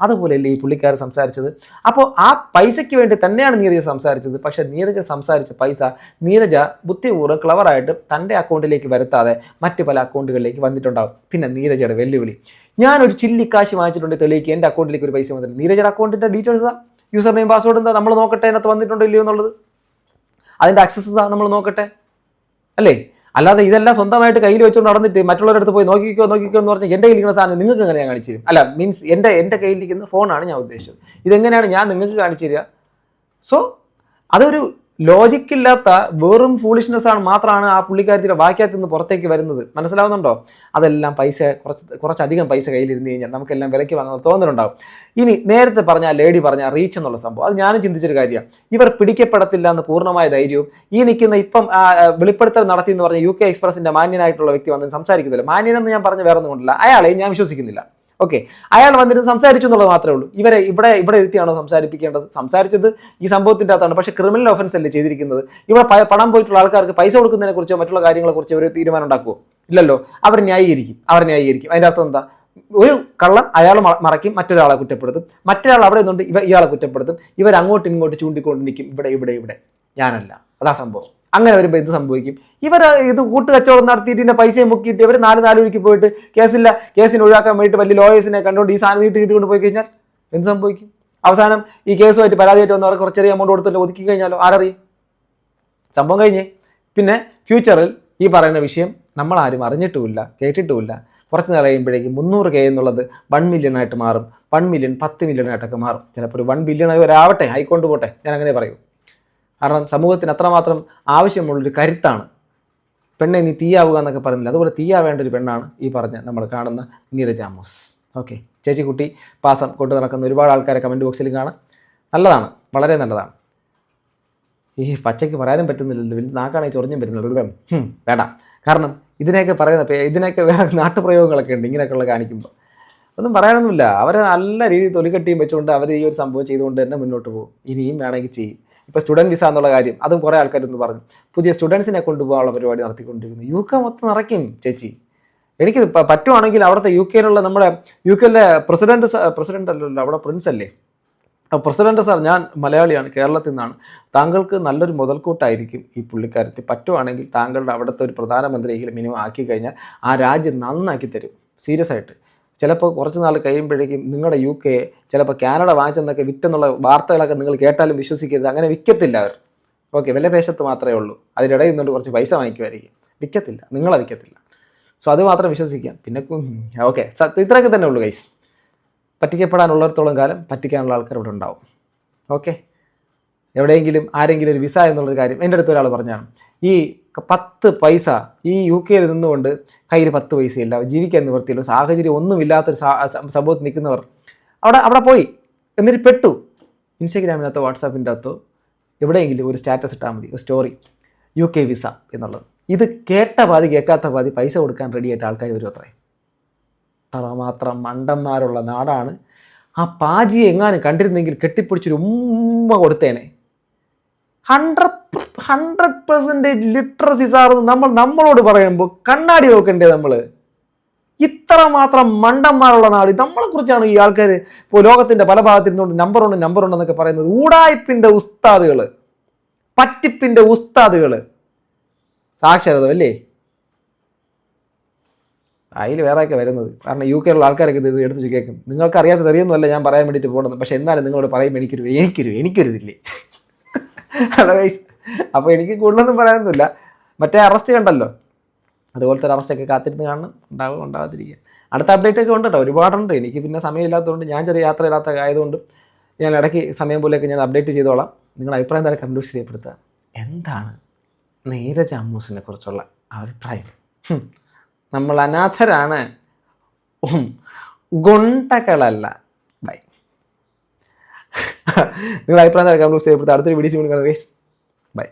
അതുപോലെയല്ലേ ഈ പുള്ളിക്കാരൻ സംസാരിച്ചത്. അപ്പോൾ ആ പൈസയ്ക്ക് വേണ്ടി തന്നെയാണ് നീരജ സംസാരിച്ചത്. പക്ഷെ നീരജ സംസാരിച്ച പൈസ നീരജ ബുദ്ധിപൂർവ്വം ക്ലവറായിട്ട് തൻ്റെ അക്കൗണ്ടിലേക്ക് വരുത്താതെ മറ്റ് പല അക്കൗണ്ടുകളിലേക്ക് വന്നിട്ടുണ്ടാകും. പിന്നെ നീരജയുടെ വെല്ലുവിളി, ഞാനൊരു ചില്ലിക്കാശ് വാങ്ങിച്ചിട്ടുണ്ട് തെളിയിക്കുക, എൻ്റെ അക്കൗണ്ടിലേക്ക് ഒരു പൈസ വന്നില്ല. നീരജയുടെ അക്കൗണ്ടിൻ്റെ ഡീറ്റെയിൽസ് യൂസർ നെയിം പാസ്വേഡ് എന്താ നമ്മൾ നോക്കട്ടെ, അതിനകത്ത് വന്നിട്ടുണ്ടോ ഇല്ലയോ എന്നുള്ളത്, അതിൻ്റെ ആക്സസ് നമ്മൾ നോക്കട്ടെ അല്ലേ. അല്ലാതെ ഇതെല്ലാം സ്വന്തമായിട്ട് കയ്യിൽ വെച്ചുകൊണ്ട് നടന്നിട്ട് മറ്റുള്ളവരുടെ അടുത്ത് പോയി നോക്കിക്കോ എന്ന് പറഞ്ഞ് എൻ്റെ കയ്യിലിരിക്കുന്ന സാധനം നിങ്ങൾക്ക് എങ്ങനെയാണ് കാണിച്ചു തരും? അല്ല മീൻസ് എൻ്റെ കയ്യിലിരിക്കുന്ന ഫോണാണ് ഞാൻ ഉദ്ദേശിച്ചത്. ഇതെങ്ങനെയാണ് ഞാൻ നിങ്ങൾക്ക് കാണിച്ചു തരിക? സോ അതൊരു ലോജിക്കില്ലാത്ത വെറും ഫൂളിഷ്നെസ് ആണ് മാത്രമാണ് ആ പുള്ളിക്കാരത്തിൻ്റെ വാക്യത്തിൽ നിന്ന് പുറത്തേക്ക് വരുന്നത്. മനസ്സിലാവുന്നുണ്ടോ? അതെല്ലാം പൈസ കുറച്ചധികം പൈസ കയ്യിലിരുന്ന് കഴിഞ്ഞാൽ നമുക്കെല്ലാം വിലയ്ക്ക് വാങ്ങുന്ന തോന്നലുണ്ടാവും. ഇനി നേരത്തെ പറഞ്ഞ ലേഡി പറഞ്ഞ റീച്ച് എന്നുള്ള സംഭവം, അത് ഞാനും ചിന്തിച്ചൊരു കാര്യമാണ്. ഇവർ പിടിക്കപ്പെടത്തില്ല എന്ന് പൂർണ്ണമായ ധൈര്യവും ഈ നിൽക്കുന്ന ഇപ്പം വെളിപ്പെടുത്തൽ നടത്തി എന്ന് പറഞ്ഞ UK എക്സ്പ്രസിൻ്റെ മാന്യനായിട്ടുള്ള വ്യക്തി വന്ന് സംസാരിക്കുന്നില്ല. മാന്യനെന്ന് ഞാൻ പറഞ്ഞ വേറെ ഒന്നും കൊണ്ടില്ല, അയാളെ ഞാൻ വിശ്വസിക്കുന്നില്ല. ഓക്കെ, അയാൾ വന്നിട്ട് സംസാരിച്ചു എന്നുള്ളത് മാത്രമേ ഉള്ളൂ. ഇവിടെ ഇരുത്തിയാണോ സംസാരിപ്പിക്കേണ്ടത്? സംസാരിച്ചത് ഈ സംഭവത്തിൻ്റെ അകത്താണ്, പക്ഷേ ക്രിമിനൽ ഒഫൻസ് അല്ലേ ചെയ്തിരിക്കുന്നത്. ഇവിടെ പണം പോയിട്ടുള്ള ആൾക്കാർക്ക് പൈസ കൊടുക്കുന്നതിനെ കുറിച്ചോ മറ്റുള്ള കാര്യങ്ങളെക്കുറിച്ചോ ഒരു തീരുമാനം ഉണ്ടാക്കുമോ? ഇല്ലല്ലോ. അവർ ന്യായീകരിക്കും. അതിൻ്റെ അർത്ഥം എന്താ? ഒരു കള്ളം അയാൾ മറയ്ക്കും, മറ്റൊരാളെ കുറ്റപ്പെടുത്തും, മറ്റൊരാൾ അവിടെ നിന്നുകൊണ്ട് ഇയാളെ കുറ്റപ്പെടുത്തും, ഇവർ അങ്ങോട്ടും ഇങ്ങോട്ട് ചൂണ്ടിക്കൊണ്ട് നിൽക്കും, ഇവിടെ ഞാനല്ല. അതാ സംഭവം. അങ്ങനെ വരുമ്പോൾ എന്ത് സംഭവിക്കും? ഇവർ ഇത് കൂട്ടുകച്ചവടം നടത്തിയിട്ട് ഇതിൻ്റെ പൈസയും മുക്കിയിട്ട് ഇവർ 4 വഴിക്ക് പോയിട്ട് കേസിന് ഒഴിവാക്കാൻ വേണ്ടിയിട്ട് വലിയ ലോയേഴ്സിനെ കണ്ടുകൊണ്ട് ഈ സാധനം നീട്ടിക്കൊണ്ട് പോയി കഴിഞ്ഞാൽ എന്ത് സംഭവിക്കും? അവസാനം ഈ കേസുമായിട്ട് പരാതിയായിട്ട് വന്നവർക്ക് കുറച്ച് ചെറിയ എമൗണ്ട് കൊടുത്തിട്ട് ഒതുക്കി കഴിഞ്ഞാലോ ആരറിയും? സംഭവം കഴിഞ്ഞേ. പിന്നെ ഫ്യൂച്ചറിൽ ഈ പറയുന്ന വിഷയം നമ്മളാരും അറിഞ്ഞിട്ടുമില്ല, കേട്ടിട്ടുമില്ല. കുറച്ച് നാൾ കഴിയുമ്പോഴേക്കും 300K എന്നുള്ളത് 1 മില്യൺ ആയിട്ട് മാറും, 1 മില്യൺ 10 മില്യൺ ആയിട്ടൊക്കെ മാറും. ചിലപ്പോൾ ഒരു 1 ബില്യൺ വരെ ആവട്ടെ, ആയിക്കൊണ്ട് പോട്ടെ, ഞാൻ അങ്ങനെ പറയൂ. കാരണം സമൂഹത്തിന് അത്രമാത്രം ആവശ്യമുള്ളൊരു കരുത്താണ്. പെണ്ണെ നീ തീയാവുക എന്നൊക്കെ പറയുന്നില്ല, അതുപോലെ തീയാവേണ്ട ഒരു പെണ്ണാണ് ഈ പറഞ്ഞ നമ്മൾ കാണുന്ന നീരജ അമ്മൂസ്. ഓക്കെ, ചേച്ചിക്കുട്ടി പാസം കൊണ്ട് നടക്കുന്ന ഒരുപാട് ആൾക്കാരെ കമൻറ്റ് ബോക്സിൽ കാണാം. നല്ലതാണ്, വളരെ നല്ലതാണ്. ഈ പച്ചയ്ക്ക് പറയാനും പറ്റുന്നില്ലല്ലോ, നാക്കാണെങ്കിൽ ചൊറിഞ്ഞും വരുന്നുള്ളൂ. വേണ്ട, കാരണം ഇതിനൊക്കെ വേറെ നാട്ടുപ്രയോഗങ്ങളൊക്കെ ഉണ്ട് ഇങ്ങനെയൊക്കെയുള്ള കാണിക്കുമ്പോൾ. ഒന്നും പറയാനൊന്നുമില്ല. അവരെ നല്ല രീതിയിൽ തൊലിക്കട്ടിയും വെച്ചുകൊണ്ട് അവർ ഈ ഒരു സംഭവം ചെയ്തുകൊണ്ട് തന്നെ മുന്നോട്ട് പോകും. ഇനിയും വേണമെങ്കിൽ ചെയ്യും. ഇപ്പോൾ സ്റ്റുഡൻറ്റ് വിസ എന്നുള്ള കാര്യം അതും കുറേ ആൾക്കാരൊന്ന് പറഞ്ഞു. പുതിയ സ്റ്റുഡൻസിനെ കൊണ്ടുപോകാനുള്ള പരിപാടി നടത്തിക്കൊണ്ടിരിക്കുന്നു. UK മൊത്തം നിറയ്ക്കും ചേച്ചി. എനിക്ക് പറ്റുവാണെങ്കിൽ അവിടുത്തെ UKയിലുള്ള നമ്മുടെ UKയിലെ പ്രസിഡന്റ് അല്ലല്ലോ, അവിടെ പ്രിൻസ് അല്ലേ, പ്രസിഡന്റ് സാർ, ഞാൻ മലയാളിയാണ്, കേരളത്തിൽ നിന്നാണ്, താങ്കൾക്ക് നല്ലൊരു മുതൽക്കൂട്ടായിരിക്കും ഈ പുള്ളിക്കാരത്തി. പറ്റുവാണെങ്കിൽ താങ്കളുടെ അവിടുത്തെ ഒരു പ്രധാനമന്ത്രിയെങ്കിലും മിനിമം ആക്കി കഴിഞ്ഞാൽ ആ രാജ്യം നന്നാക്കി തരും. സീരിയസ് ആയിട്ട്. ചിലപ്പോൾ കുറച്ച് നാൾ കഴിയുമ്പോഴേക്കും നിങ്ങളുടെ UK ചിലപ്പോൾ കാനഡ വാങ്ങിച്ചെന്നൊക്കെ വിറ്റെന്നുള്ള വാർത്തകളൊക്കെ നിങ്ങൾ കേട്ടാലും വിശ്വസിക്കരുത്. അങ്ങനെ വിൽക്കത്തില്ല അവർ. ഓക്കെ, വിലപേശത്ത് മാത്രമേ ഉള്ളൂ. അതിനിടയിൽ നിന്നുകൊണ്ട് കുറച്ച് പൈസ വാങ്ങിക്കുമായിരിക്കും. വിൽക്കത്തില്ല, നിങ്ങളെ വിൽക്കത്തില്ല. സോ അത് മാത്രം വിശ്വസിക്കാം. പിന്നെ ഓക്കെ, ഇത്രയൊക്കെ തന്നെ ഉള്ളൂ ഗൈസ്. പറ്റിക്കപ്പെടാനുള്ളിടത്തോളം കാലം പറ്റിക്കാനുള്ള ആൾക്കാർ ഇവിടെ ഉണ്ടാവും. ഓക്കെ, എവിടെയെങ്കിലും ആരെങ്കിലും ഒരു വിസ എന്നുള്ളൊരു കാര്യം എൻ്റെ അടുത്ത് ഒരാൾ പറഞ്ഞാണ്. ഈ 10 പൈസ ഈ UK നിന്നുകൊണ്ട് കയ്യിൽ 10 പൈസയില്ല, ജീവിക്കാൻ നിവൃത്തിയില്ല, സാഹചര്യം ഒന്നുമില്ലാത്തൊരു സംഭവത്തിൽ നിൽക്കുന്നവർ അവിടെ പോയി എന്നിട്ട് പെട്ടു. ഇൻസ്റ്റാഗ്രാമിനകത്തോ വാട്സാപ്പിൻ്റെ അകത്തോ എവിടെയെങ്കിലും ഒരു സ്റ്റാറ്റസ് ഇട്ടാൽ മതി, ഒരു സ്റ്റോറി, UK വിസ എന്നുള്ളത്. ഇത് കേട്ട പാതി കേൾക്കാത്ത പാതി പൈസ കൊടുക്കാൻ റെഡിയായിട്ട് ആൾക്കാർ വരും. അത്രമാത്രം മണ്ടന്മാരുള്ള നാടാണ്. ആ പാജിയെ എങ്ങാനും കണ്ടിരുന്നെങ്കിൽ കെട്ടിപ്പിടിച്ചൊരു ഉമ്മ കൊടുത്തേനെ. 100% ലിറ്ററസി സാറെന്ന് നമ്മളോട് പറയുമ്പോൾ കണ്ണാടി നോക്കണ്ടേ നമ്മൾ? ഇത്രമാത്രം മണ്ടന്മാരുള്ള നാട്. നമ്മളെക്കുറിച്ചാണ് ഈ ആൾക്കാർ ഇപ്പോൾ ലോകത്തിൻ്റെ പല ഭാഗത്തിരുന്നുകൊണ്ട് നമ്പർ ഉണ്ടെന്നൊക്കെ പറയുന്നത്. ഊടായ്പിൻ്റെ ഉസ്താദുകൾ, പറ്റിപ്പിൻ്റെ ഉസ്താദുകൾ, സാക്ഷരത അല്ലേ അതിൽ വേറെയൊക്കെ വരുന്നത്. കാരണം UK ആൾക്കാരൊക്കെ ഇത് എടുത്ത് കേൾക്കും. നിങ്ങൾക്ക് അറിയാത്ത അറിയൊന്നുമല്ല ഞാൻ പറയാൻ വേണ്ടിയിട്ട് പോകുന്നത്. പക്ഷെ എന്നാലും നിങ്ങളോട് പറയുമ്പോൾ എനിക്കൊരിതില്ലേ. ഹലോ ഗൈസ്, അപ്പോൾ എനിക്ക് കൂടുതലൊന്നും പറയാനൊന്നുമില്ല. മറ്റേ അറസ്റ്റ് കണ്ടല്ലോ, അതുപോലത്തെ ഒരു അറസ്റ്റൊക്കെ കാത്തിരുന്ന് കാണണം. ഉണ്ടാവാതിരിക്കുക. അടുത്ത അപ്ഡേറ്റ് ഒക്കെ ഉണ്ട് കേട്ടോ, ഒരുപാടുണ്ട്. എനിക്ക് പിന്നെ സമയമില്ലാത്തതുകൊണ്ട്, ഞാൻ ചെറിയ യാത്ര ഇല്ലാത്ത ആയതുകൊണ്ട് ഞാൻ ഇടയ്ക്ക് സമയം പോലെയൊക്കെ ഞാൻ അപ്ഡേറ്റ് ചെയ്തോളാം. നിങ്ങളുടെ അഭിപ്രായം താഴെ കമൻറ്റ് ബോക്സിൽ രേഖപ്പെടുത്തുക. എന്താണ് നീരജ അമ്മൂസിനെ കുറിച്ചുള്ള അഭിപ്രായം? നമ്മൾ അനാഥരാണ്, ഗുണ്ടകളല്ല. ബൈ. നിങ്ങളുടെ അഭിപ്രായം താഴെ കമൻറ്റ് ബോക്സിൽ രേഖപ്പെടുത്തുക. അടുത്തൊരു വീഡിയോ കാണുക. ബൈ.